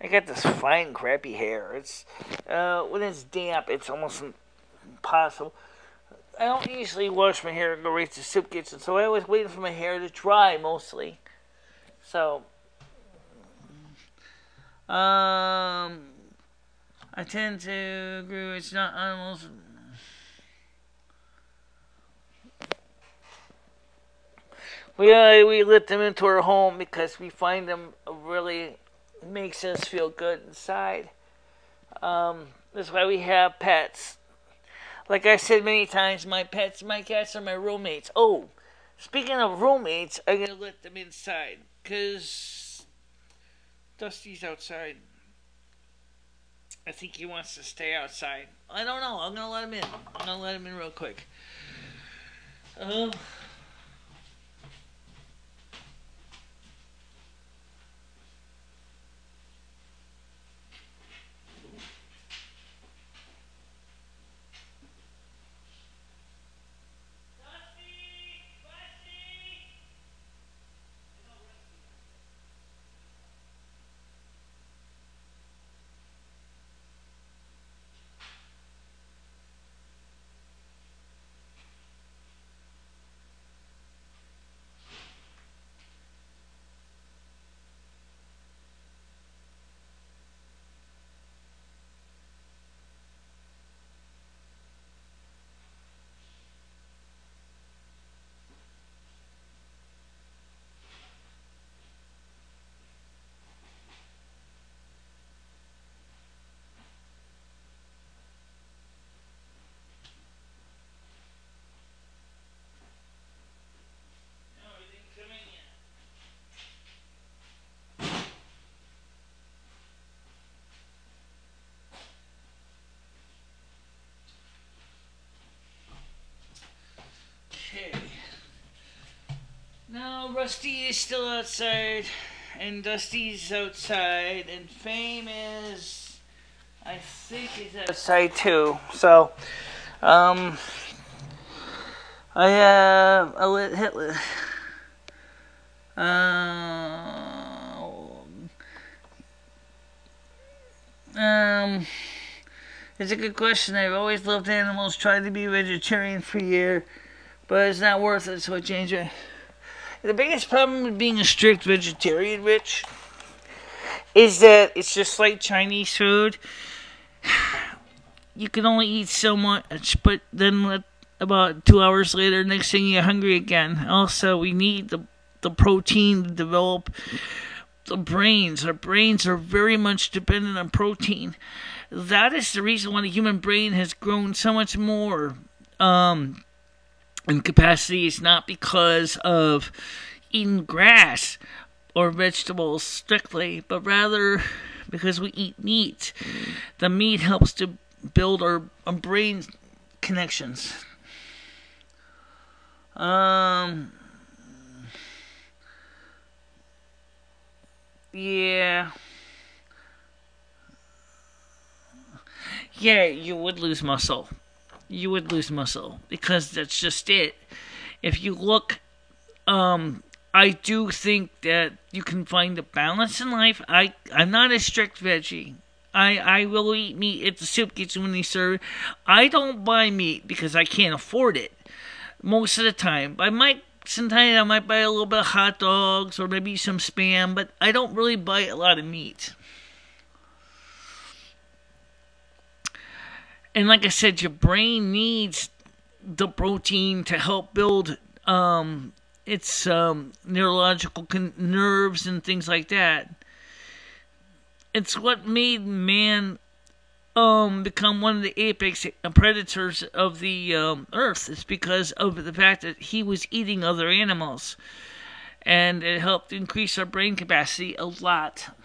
I got this fine, crappy hair. It's when it's damp, it's almost impossible. I don't usually wash my hair and go right to the Soup Kitchen, so I always wait for my hair to dry mostly. So, I tend to agree. It's not animals. We let them into our home because we find them really makes us feel good inside. That's why we have pets. Like I said many times, my cats are my roommates. Oh, speaking of roommates, I'm going to let them inside. Because Dusty's outside. I think he wants to stay outside. I don't know. I'm going to let him in. I'm going to let him in real quick. Okay. Now Rusty is still outside, and Dusty's outside, and Fame is, I think, is outside too. So, I'm I let Hitler. It's a good question. I've always loved animals, tried to be vegetarian for a year, but it's not worth it, so I changed it. The biggest problem with being a strict vegetarian, Rich, is that it's just like Chinese food. You can only eat so much, but then about 2 hours later, next thing you're hungry again. Also, we need the protein to develop the brains. Our brains are very much dependent on protein. That is the reason why the human brain has grown so much more in capacity. It's not because of eating grass or vegetables strictly, but rather because we eat meat. The meat helps to build our brain connections. Yeah. Yeah, you would lose muscle. You would lose muscle because that's just it. If you look, I do think that you can find a balance in life. I'm not a strict veggie. I will eat meat at the soup kitchen when they serve it. I don't buy meat because I can't afford it most of the time. Sometimes I might buy a little bit of hot dogs or maybe some Spam, but I don't really buy a lot of meat. And like I said, your brain needs the protein to help build its neurological nerves and things like that. It's what made man become one of the apex predators of the earth. It's because of the fact that he was eating other animals. And it helped increase our brain capacity a lot.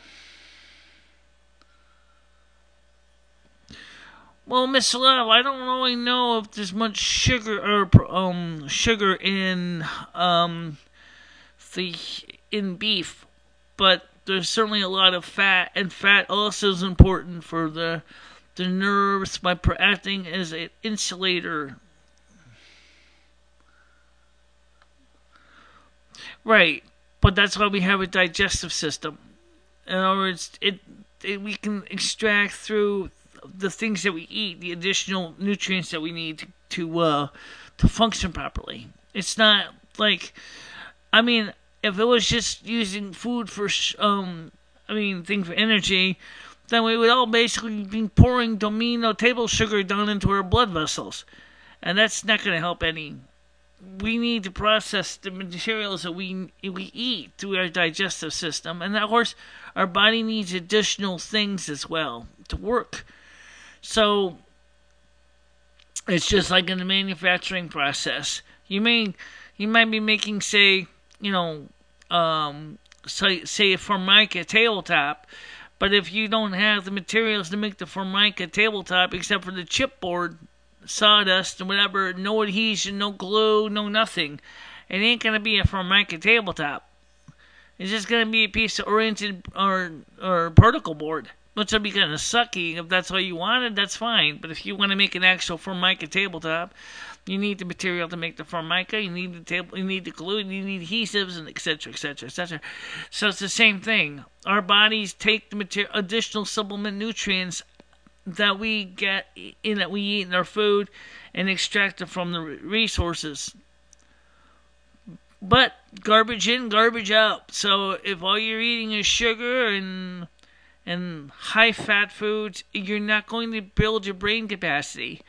Well, Miss Love, I don't really know if there's much sugar or sugar in in beef, but there's certainly a lot of fat, and fat also is important for the nerves by acting as an insulator. Right, but that's why we have a digestive system. In other words, we can extract through the things that we eat, the additional nutrients that we need to function properly. It's not like, I mean, if it was just using food for, thing for energy, then we would all basically be pouring domino table sugar down into our blood vessels, and that's not going to help any. We need to process the materials that we eat through our digestive system, and of course, our body needs additional things as well to work. So it's just like in the manufacturing process. You might be making, say a Formica tabletop, but if you don't have the materials to make the Formica tabletop, except for the chipboard, sawdust, and whatever, no adhesion, no glue, no nothing, it ain't gonna be a Formica tabletop. It's just gonna be a piece of oriented or particle board, which will be kind of sucky. If that's all you wanted, that's fine. But if you want to make an actual Formica tabletop, you need the material to make the Formica. You need the table. You need the glue. You need adhesives, and etc., etc., etc. So it's the same thing. Our bodies take the additional supplement nutrients that we get in that we eat in our food and extract it from the resources. But garbage in, garbage out. So if all you're eating is sugar and high-fat foods, you're not going to build your brain capacity.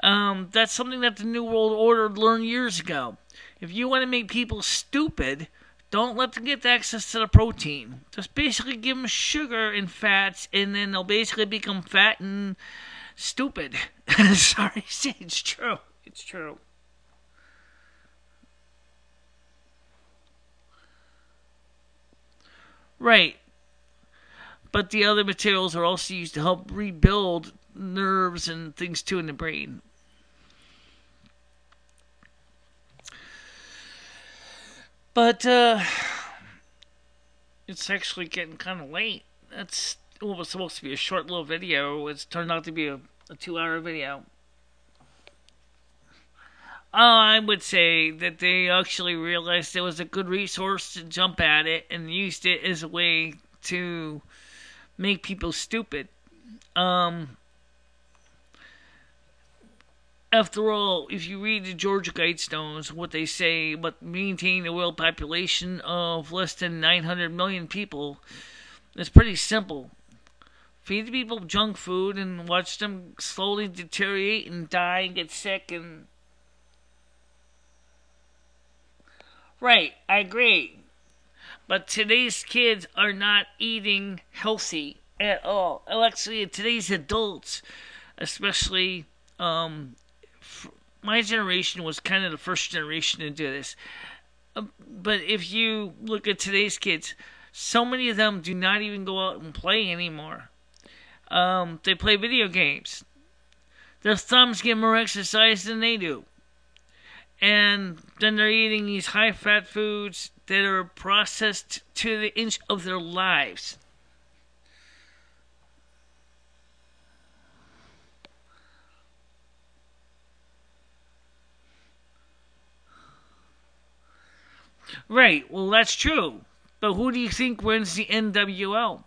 That's something that the New World Order learned years ago. If you want to make people stupid, don't let them get access to the protein. Just basically give them sugar and fats, and then they'll basically become fat and stupid. Sorry, it's true. It's true. Right. But the other materials are also used to help rebuild nerves and things too in the brain. But it's actually getting kind of late. It was supposed to be a short little video. It's turned out to be a 2-hour video. I would say that they actually realized it was a good resource to jump at it and used it as a way to make people stupid. Um, After all, if you read the Georgia Guidestones, what they say about maintaining a world population of less than 900 million people, it's pretty simple. Feed the people junk food and watch them slowly deteriorate and die and get sick and... Right, I agree. But today's kids are not eating healthy at all. Actually, today's adults, especially my generation was kind of the first generation to do this. But if you look at today's kids, so many of them do not even go out and play anymore. They play video games. Their thumbs get more exercise than they do. And then they're eating these high-fat foods that are processed to the inch of their lives. Right, well, that's true. But who do you think wins the NWL?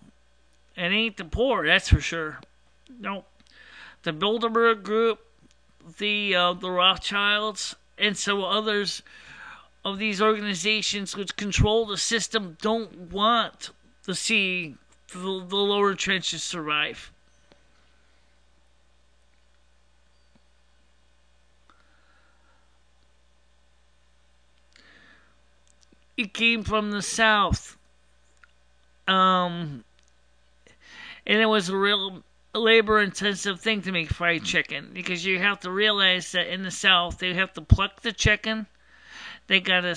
It ain't the poor, that's for sure. Nope. The Bilderberg Group, the Rothschilds, and so others of these organizations which control the system don't want to see the lower trenches survive. It came from the South. And it was a real labor-intensive thing to make fried chicken, because you have to realize that in the South they have to pluck the chicken, they gotta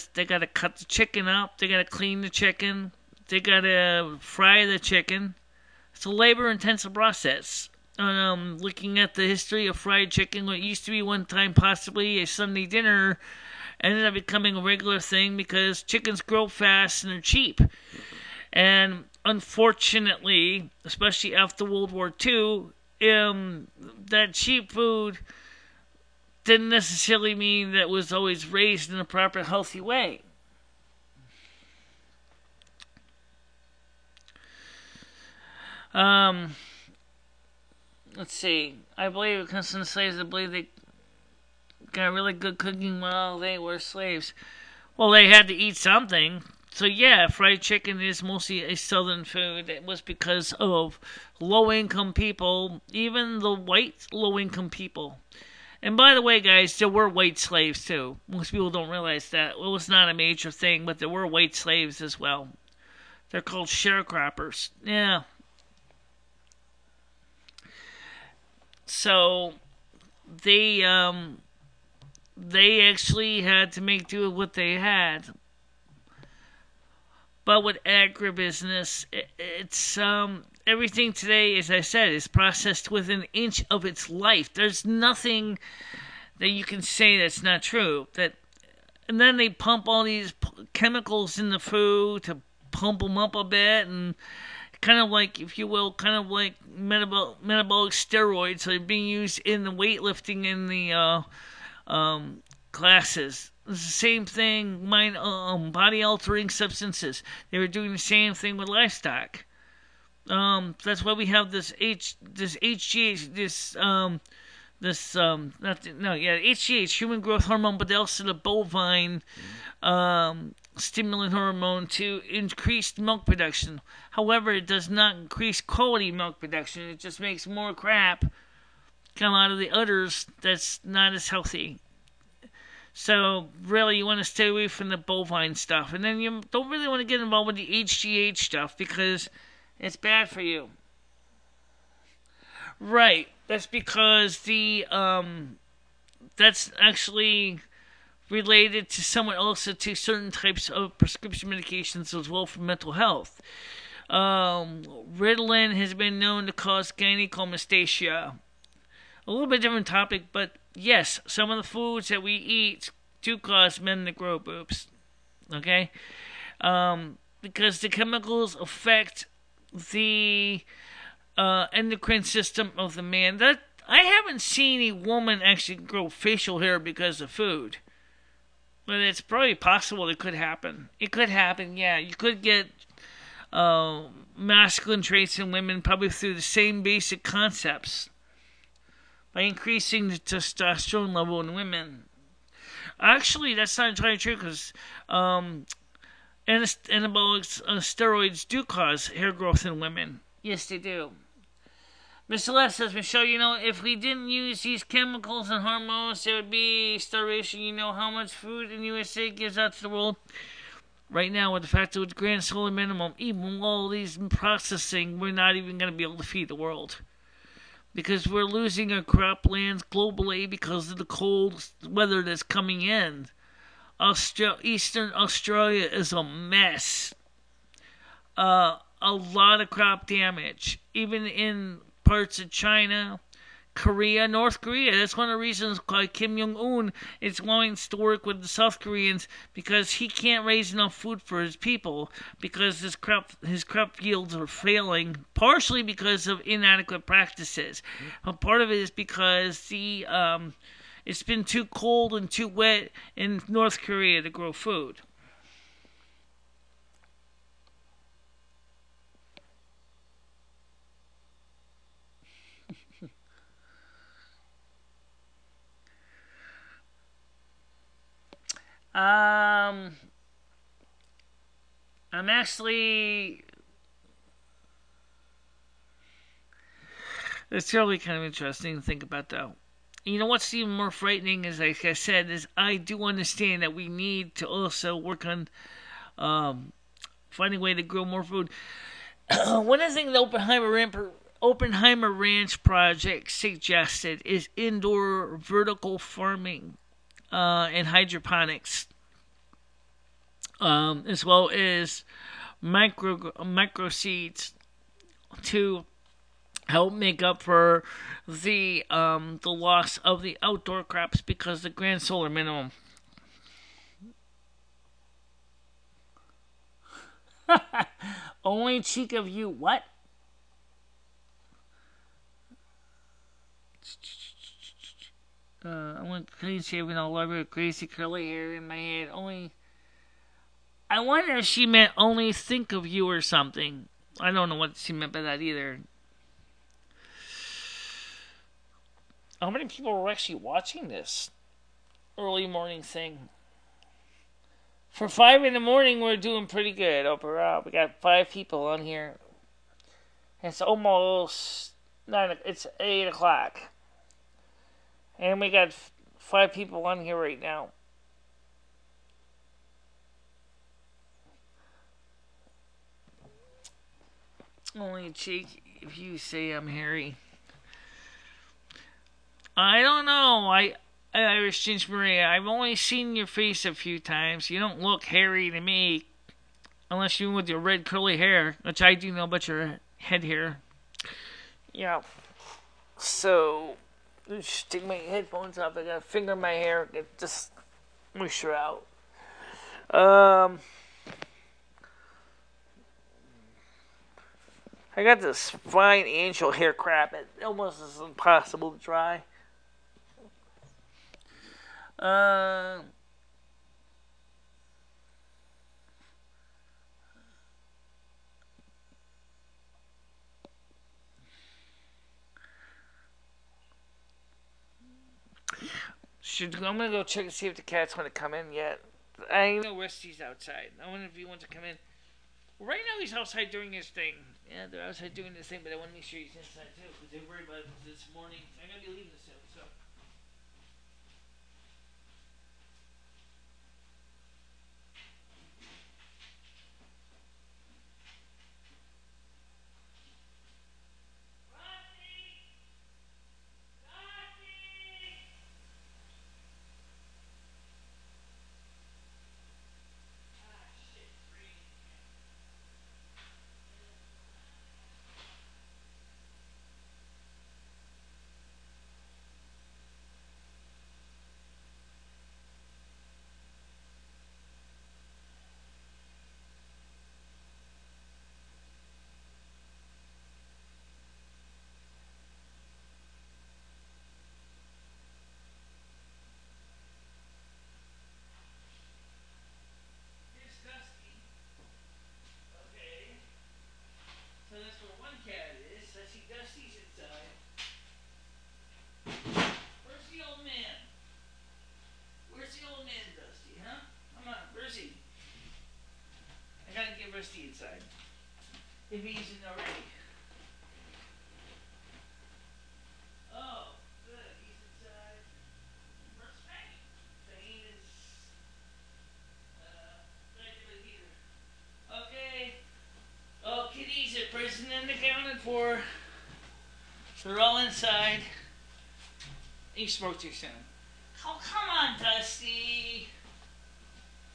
cut the chicken up, they gotta clean the chicken, they gotta fry the chicken. It's a labor-intensive process. Looking at the history of fried chicken, what used to be one time possibly a Sunday dinner ended up becoming a regular thing because chickens grow fast and they're cheap. And unfortunately, especially after World War II, that cheap food didn't necessarily mean that it was always raised in a proper, healthy way. Let's see. I believe because some slaves, I believe they got really good cooking while they were slaves. Well, they had to eat something. So yeah, fried chicken is mostly a southern food. It was because of low-income people, even the white low-income people. And by the way, guys, there were white slaves too. Most people don't realize that. It was not a major thing, but there were white slaves as well. They're called sharecroppers. Yeah. So they actually had to make do with what they had. But with agribusiness, it's everything today, as I said, is processed within an inch of its life. There's nothing that you can say that's not true. And then they pump all these chemicals in the food to pump them up a bit, and kind of like, if you will, kind of like metabolic steroids are being used in the weightlifting in the classes. It's the same thing, body-altering substances. They were doing the same thing with livestock. That's why we have HGH, human growth hormone, but also the bovine stimulant hormone to increase milk production. However, it does not increase quality milk production. It just makes more crap come out of the udders that's not as healthy. So, really, you want to stay away from the bovine stuff. And then you don't really want to get involved with the HGH stuff because it's bad for you. Right. That's because that's actually related to somewhat also to certain types of prescription medications as well for mental health. Ritalin has been known to cause gynecomastia. A little bit different topic, but yes, some of the foods that we eat do cause men to grow boobs. Okay? Because the chemicals affect the endocrine system of the man. That I haven't seen a woman actually grow facial hair because of food. But it's probably possible it could happen. It could happen, yeah. You could get masculine traits in women probably through the same basic concepts by increasing the testosterone level in women. Actually, that's not entirely true because anabolic steroids do cause hair growth in women. Yes, they do. Michele says, Michele, if we didn't use these chemicals and hormones, there would be starvation. You know how much food in USA gives out to the world? Right now, with the fact that with grand solar minimum, even all these processing, we're not even going to be able to feed the world. Because we're losing our croplands globally because of the cold weather that's coming in. Eastern Australia is a mess. A lot of crop damage. Even in parts of China, Korea, North Korea. That's one of the reasons why Kim Jong-un is wanting to work with the South Koreans because he can't raise enough food for his people because his crop yields are failing, partially because of inadequate practices. But part of it is because it's been too cold and too wet in North Korea to grow food. I'm actually. It's really kind of interesting to think about, though. You know what's even more frightening is, like I said, is I do understand that we need to also work on finding a way to grow more food. One of the things the Oppenheimer Ranch project suggested is indoor vertical farming and hydroponics, as well as micro seeds to help make up for the loss of the outdoor crops because the grand solar minimum. Only cheek of you, what? I want clean shaven all over with crazy curly hair in my head. Only. I wonder if she meant only think of you or something. I don't know what she meant by that either. How many people were actually watching this early morning thing? For 5 in the morning, we're doing pretty good overall. We got 5 people on here. It's almost 9. It's 8 o'clock, and we got 5 people on here right now. Only a cheek if you say I'm hairy. I don't know. Irish Ginger Maria, I've only seen your face a few times. You don't look hairy to me. Unless you with your red curly hair, which I do know about your head hair. Yeah. So, just take my headphones off. I gotta finger my hair. Get this moisture out. I got this fine angel hair crap. It almost is impossible to dry. I'm gonna go check and see if the cats want to come in yet. I know Rusty's outside. I wonder if he wants to come in. Right now he's outside doing his thing. Yeah, they're outside doing this thing, but I want to make sure he's inside too because they're worried about this morning. I'm gonna be leaving soon, so. Rusty inside. If he isn't already. Oh, good. He's inside. Where's Fane? Fane is right to the heater. Okay. Oh, kitties are present and accounted for. So they're all inside. You spoke too soon. Oh, come on, Dusty.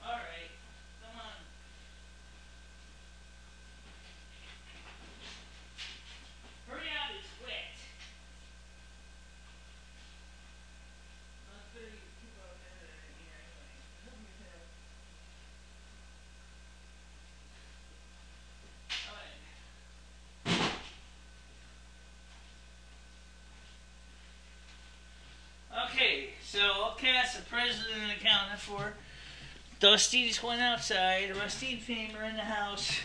All right. Come on. Hurry up, it's wet. Not good to keep up in here anyway. Alright. Okay, so all cats are present and accounted for. Dusty just went outside. Rusty and Fame are in the house.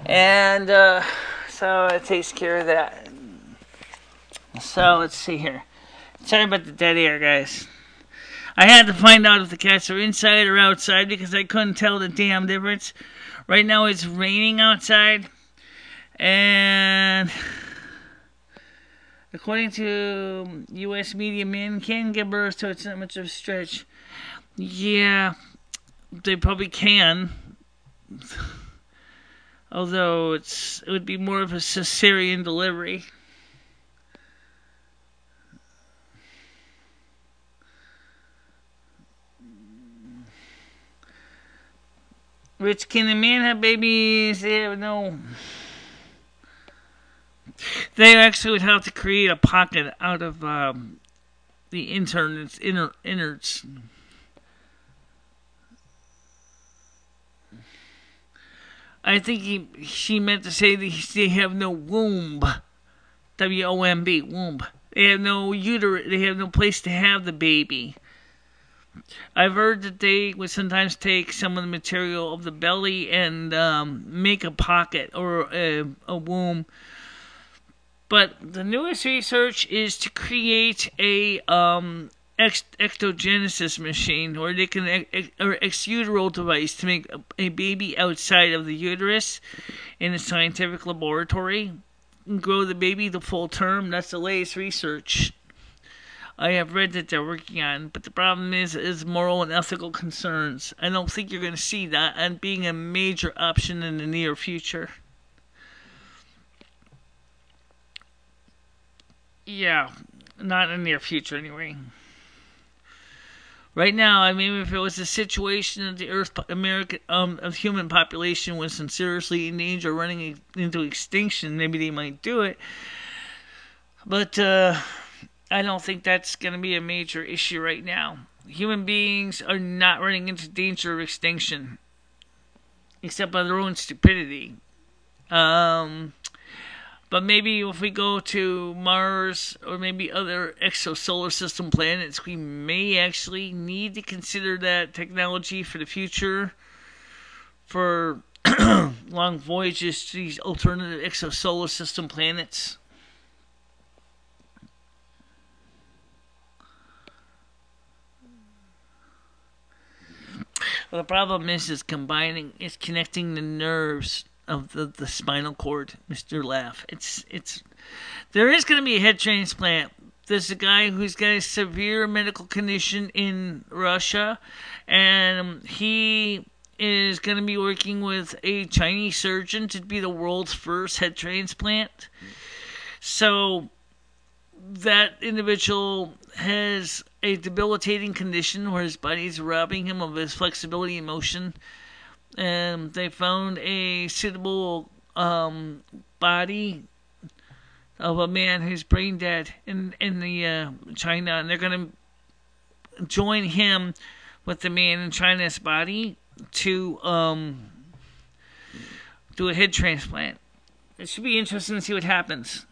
And so it takes care of that. So let's see here. Sorry about the dead air, guys. I had to find out if the cats are inside or outside because I couldn't tell the damn difference. Right now it's raining outside. And according to U.S. media, men can give birth, so it's not much of a stretch. Yeah, they probably can. Although it would be more of a cesarean delivery. Rich, can a man have babies? Yeah, no. They actually would have to create a pocket out of the innards. I think she meant to say that they have no womb. W-O-M-B, womb. They have no uterus. They have no place to have the baby. I've heard that they would sometimes take some of the material of the belly and make a pocket or a womb. But the newest research is to create a ectogenesis machine, or they can or ex utero device to make a baby outside of the uterus in a scientific laboratory and grow the baby to full term. That's the latest research I have read that they're working on. But the problem is moral and ethical concerns. I don't think you're going to see that and being a major option in the near future. Yeah, not in the near future anyway. Right now, I mean, if it was a situation that the human population was seriously in danger of running into extinction, maybe they might do it. But I don't think that's going to be a major issue right now. Human beings are not running into danger of extinction, except by their own stupidity. But maybe if we go to Mars or maybe other exosolar system planets, we may actually need to consider that technology for the future for long voyages to these alternative exosolar system planets. Well, the problem is connecting the nerves of the spinal cord, Mr. Laugh. There is going to be a head transplant. There's a guy who's got a severe medical condition in Russia, and he is going to be working with a Chinese surgeon to be the world's first head transplant. So that individual has a debilitating condition where his body is robbing him of his flexibility and motion. And they found a suitable body of a man who's brain dead in the China, and they're going to join him with the man in China's body to do a head transplant. It should be interesting to see what happens.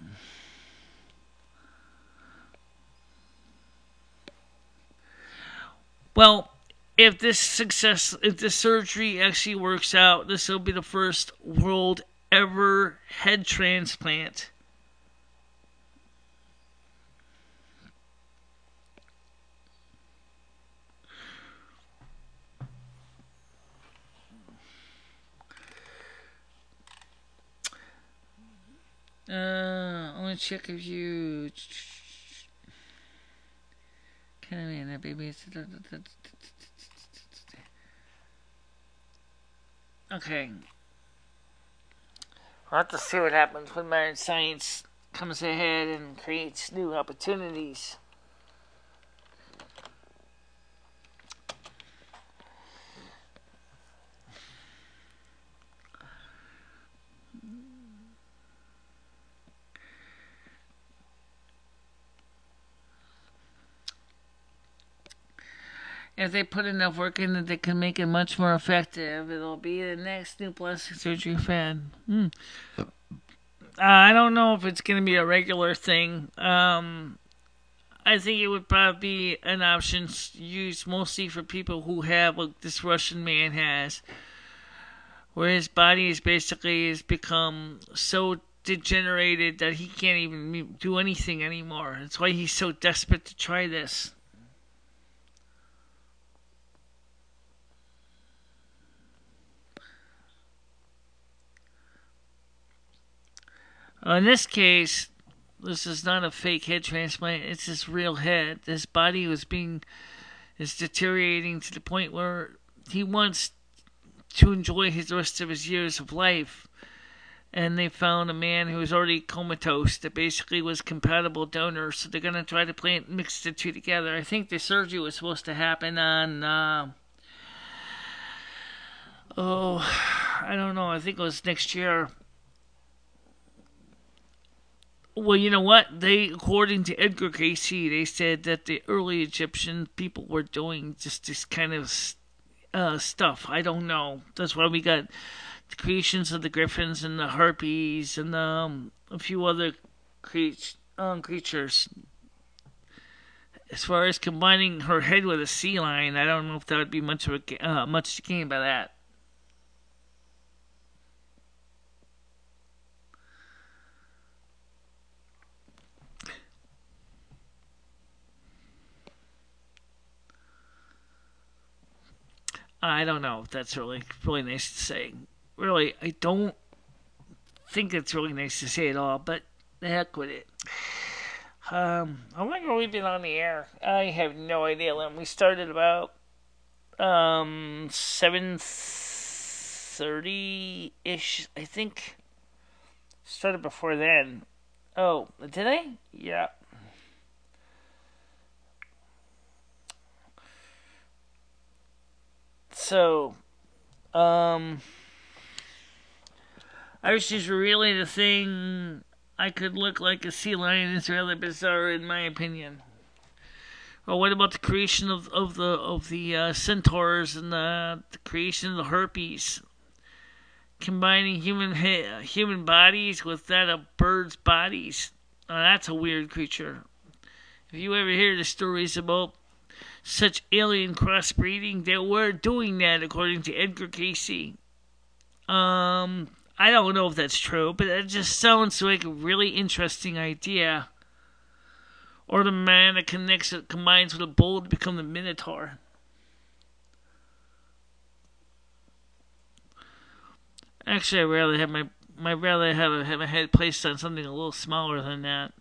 Well, if this surgery actually works out, this will be the first world ever head transplant. I want to check if you. Can I mean that baby? Okay. We'll have to see what happens when modern science comes ahead and creates new opportunities. If they put enough work in it, they can make it much more effective. It'll be the next new plastic surgery fad. I don't know if it's going to be a regular thing. I think it would probably be an option used mostly for people who have what this Russian man has, where his body is basically has become so degenerated that he can't even do anything anymore. That's why he's so desperate to try this. In this case, this is not a fake head transplant. It's his real head. This body is deteriorating to the point where he wants to enjoy the rest of his years of life. And they found a man who was already comatose that basically was compatible donor. So they're going to try to mix the two together. I think the surgery was supposed to happen on, I don't know. I think it was next year. Well, you know what? According to Edgar Casey, they said that the early Egyptian people were doing just this kind of stuff. I don't know. That's why we got the creations of the griffins and the harpies and a few other creatures. As far as combining her head with a sea lion, I don't know if that would be much to gain by that. I don't know if that's really nice to say. Really, I don't think it's really nice to say at all, but the heck with it. How long have we been on the air? I have no idea. We started about 7:30-ish, I think. Started before then. Oh, did I? Yeah. So, I was just really the thing. I could look like a sea lion. It's rather bizarre, in my opinion. Well, what about the creation of the centaurs and the creation of the harpies? Combining human bodies with that of birds' bodies. That's a weird creature. If you ever hear the stories about such alien crossbreeding, they were doing that according to Edgar Casey. I don't know if that's true, but it just sounds like a really interesting idea. Or the man that combines with a bull to become the Minotaur. Actually, I'd rather have have my head placed on something a little smaller than that.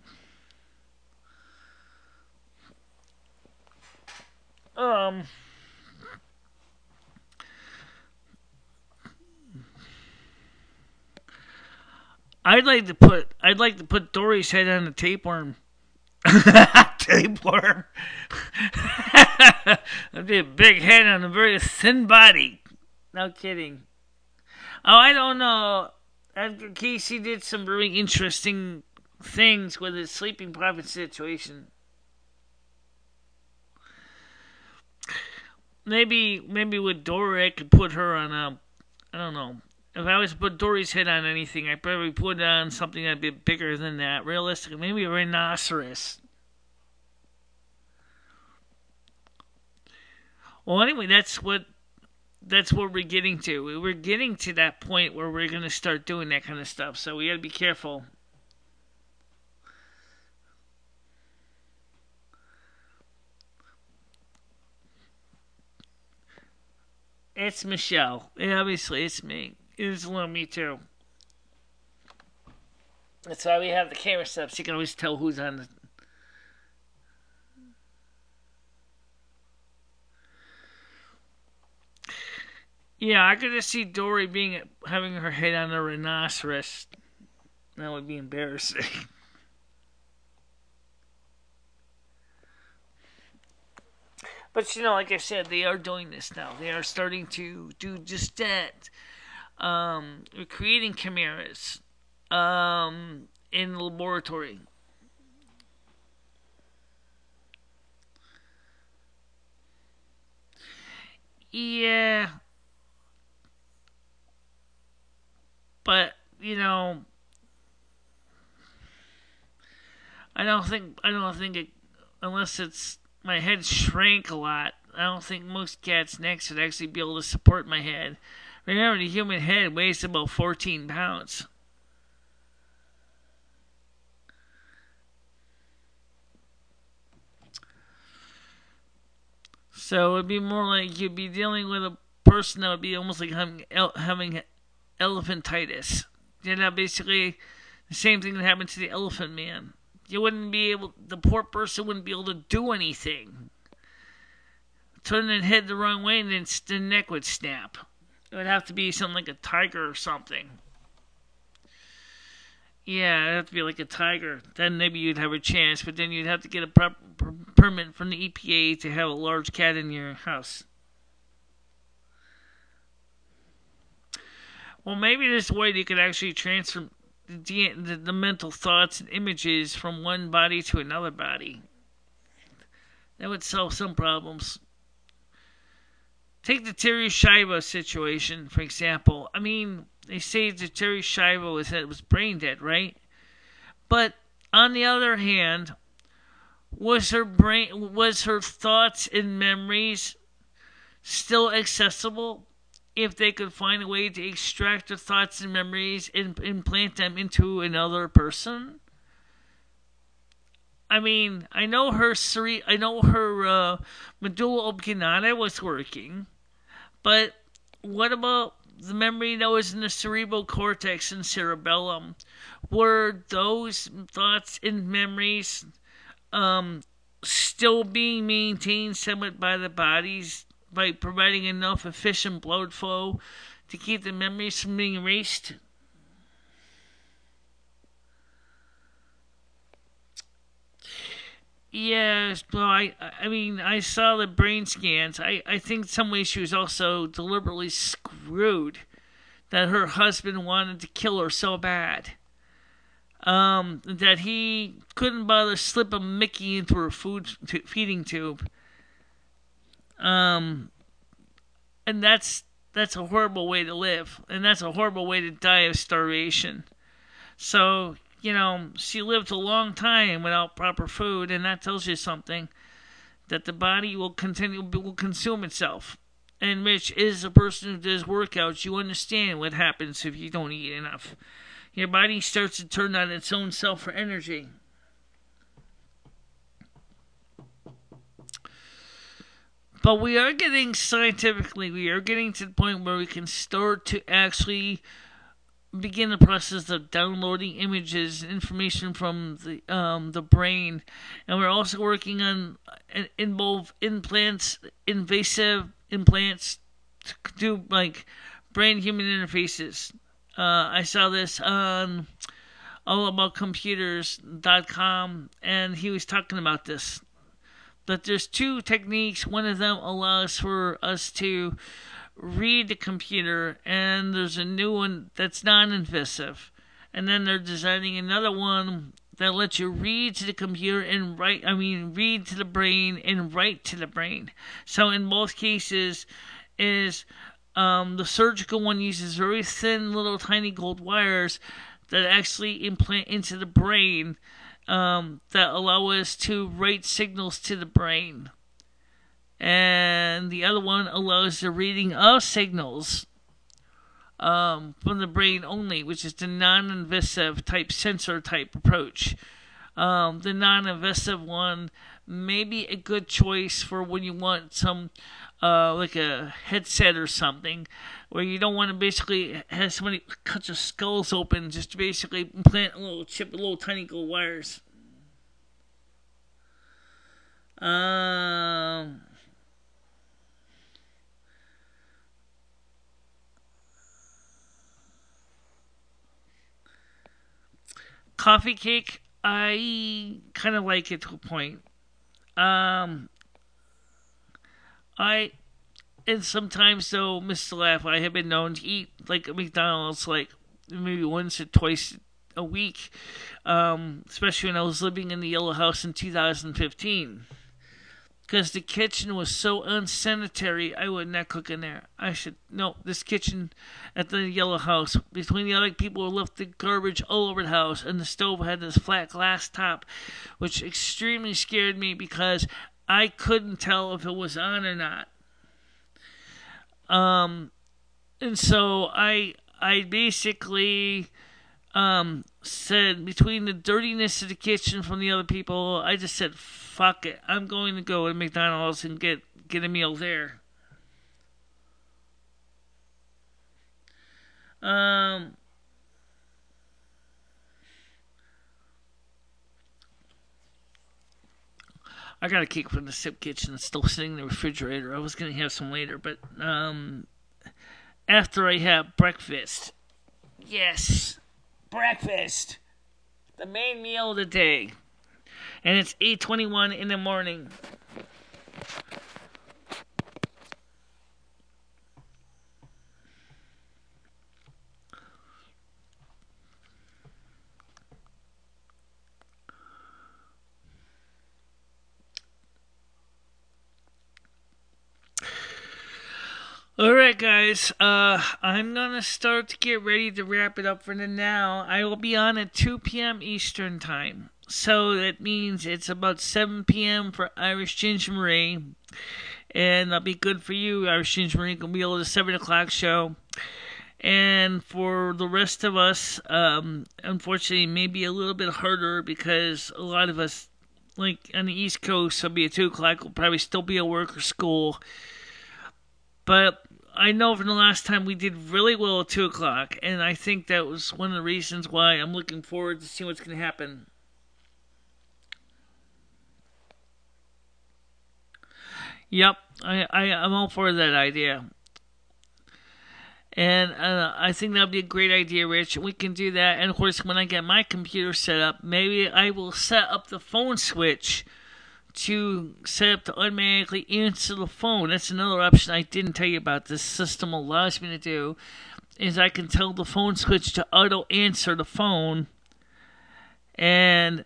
I'd like to put Dory's head on a tapeworm. Tapeworm. That'd be a big head on a very thin body. No kidding. Oh, I don't know. Edgar Casey did some really interesting things with his sleeping prophet situation. Maybe with Dory, I could put her on a. I don't know. If I was to put Dory's head on anything, I'd probably put it on something a bit bigger than that. Realistically, maybe a rhinoceros. Well, anyway, that's what we're getting to. We're getting to that point where we're going to start doing that kind of stuff. So we got to be careful. It's Michele. Yeah, obviously, it's me. It's a little me too. That's why we have the camera set up, so you can always tell who's on the. Yeah, I could just see Dory having her head on a rhinoceros. That would be embarrassing. But like I said, they are doing this now. They are starting to do just that. We're creating chimeras in the laboratory. Yeah, but I don't think it, unless it's my head shrank a lot. I don't think most cats' necks would actually be able to support my head. Remember, the human head weighs about 14 pounds. So it'd be more like you'd be dealing with a person that would be almost like having elephantitis. Basically the same thing that happened to the elephant man. You wouldn't be able, the poor person wouldn't be able to do anything. Turn their head the wrong way and then the neck would snap. It would have to be something like a tiger or something. Yeah, it'd have to be like a tiger. Then maybe you'd have a chance, but then you'd have to get a permit from the EPA to have a large cat in your house. Well, maybe there's a way that you could actually transfer the mental thoughts and images from one body to another body. That would solve some problems. Take the Terry Schiavo situation, for example. I mean, they say that Terry Schiavo was brain dead, right? But on the other hand, was her thoughts and memories still accessible if they could find a way to extract the thoughts and memories and implant them into another person? I mean, I know her medulla oblongata was working, but what about the memory that was in the cerebral cortex and cerebellum? Were those thoughts and memories still being maintained somewhat by the bodies by providing enough efficient blood flow to keep the memories from being erased? Yes, well, I mean, I saw the brain scans. I think in some ways she was also deliberately screwed that her husband wanted to kill her so bad. That he couldn't bother slip a Mickey into her feeding tube. Um, and that's a horrible way to live, and that's a horrible way to die of starvation. So she lived a long time without proper food, and that tells you something that the body will consume itself. And Rich is a person who does workouts. You understand what happens if you don't eat enough. Your body starts to turn on its own self for energy. But we are getting we are getting to the point where we can start to actually begin the process of downloading images and information from the brain, and we're also working on both invasive implants to do like brain human interfaces. I saw this on allaboutcomputers.com, and he was talking about this. That there's two techniques. One of them allows for us to read the computer, and there's a new one that's non-invasive. And then they're designing another one that lets you read to the computer and read to the brain and write to the brain. So in both cases, the surgical one uses very thin, little, tiny gold wires that actually implant into the brain, that allow us to write signals to the brain. And the other one allows the reading of signals from the brain only, which is the non-invasive type sensor type approach. The non-invasive one maybe a good choice for when you want some, like a headset or something, where you don't want to basically have somebody cut your skulls open just to basically implant a little chip with little tiny gold wires. Coffee cake, I kind of like it to a point. Um, I and sometimes though, Mr. Laugh, I have been known to eat like at McDonald's like maybe once or twice a week. Especially when I was living in the Yellow House in 2015. Because the kitchen was so unsanitary, I would not cook in there. No, this kitchen at the Yellow House, between the other people who left the garbage all over the house, and the stove had this flat glass top, which extremely scared me because I couldn't tell if it was on or not. And so I basically said, between the dirtiness of the kitchen from the other people, I just said, fuck it. I'm going to go to McDonald's and get a meal there. I got a cake from the Sip Kitchen. It's still sitting in the refrigerator. I was going to have some later, but after I have breakfast. Yes, breakfast. The main meal of the day. And it's 8:21 in the morning. Alright, guys, I'm gonna start to get ready to wrap it up for now. I will be on at 2 p.m. Eastern Time. So that means it's about 7 p.m. for Irish Ginger Marie. And that'll be good for you, Irish Ginger Marie. Gonna be able to 7 o'clock show. And for the rest of us, unfortunately, maybe a little bit harder because a lot of us, like on the East Coast, will be at 2 o'clock. We'll probably still be at work or school. But I know from the last time we did really well at 2 o'clock, and I think that was one of the reasons why I'm looking forward to see what's going to happen. Yep, I'm all for that idea. And I think that would be a great idea, Rich. We can do that. And of course, when I get my computer set up, maybe I will set up the phone switch to set up to automatically answer the phone. That's another option I didn't tell you about. This system allows me to do is I can tell the phone switch to auto answer the phone, and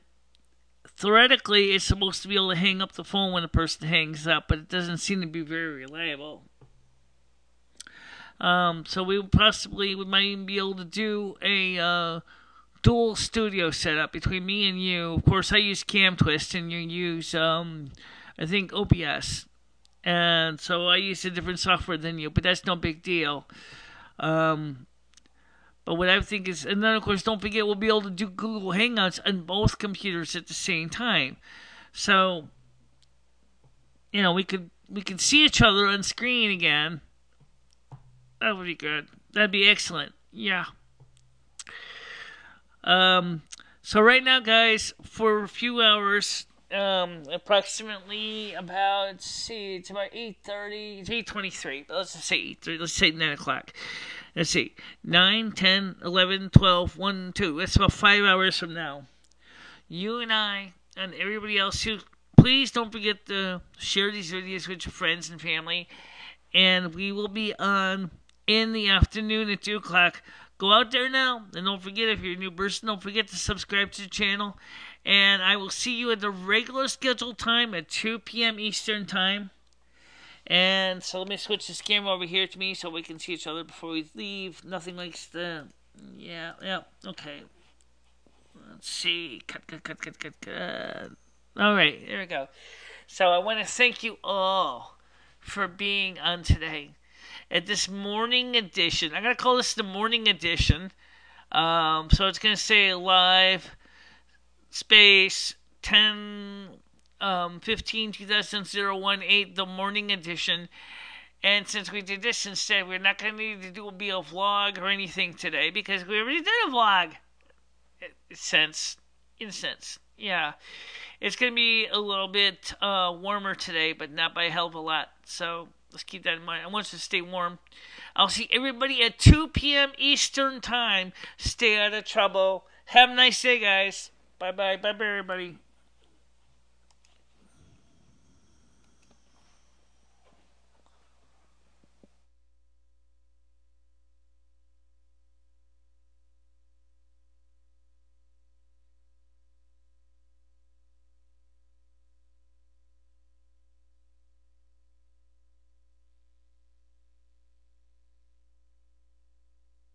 theoretically it's supposed to be able to hang up the phone when a person hangs up, but it doesn't seem to be very reliable. So we might even be able to do a dual studio setup between me and you. Of course, I use CamTwist, and you use, I think, OBS. And so I use a different software than you, but that's no big deal. But what I think is, and then of course, don't forget, we'll be able to do Google Hangouts on both computers at the same time. So, we could see each other on screen again. That would be good. That'd be excellent. Yeah. So right now, guys, for a few hours, approximately about, it's about 8:30, it's 8:23, but let's just say 8:30, let's say 9 o'clock. Let's see, 9, 10, 11, 12, 1, 2, that's about 5 hours from now. You and I, and everybody else who, please don't forget to share these videos with your friends and family, and we will be on in the afternoon at 2 o'clock. Go out there now, and don't forget, if you're a new person, don't forget to subscribe to the channel. And I will see you at the regular scheduled time at 2 p.m. Eastern Time. And so let me switch this camera over here to me so we can see each other before we leave. Nothing like the... Yeah, okay. Let's see. Cut. Alright, there we go. So I want to thank you all for being on today. At this morning edition, I'm going to call this the morning edition. So it's going to say live space 10 15 2018, the morning edition. And since we did this instead, we're not going to need to be a vlog or anything today because we already did a vlog. In a sense. Yeah. It's going to be a little bit warmer today, but not by a hell of a lot. So let's keep that in mind. I want us to stay warm. I'll see everybody at 2 p.m. Eastern Time. Stay out of trouble. Have a nice day, guys. Bye-bye. Bye-bye, everybody.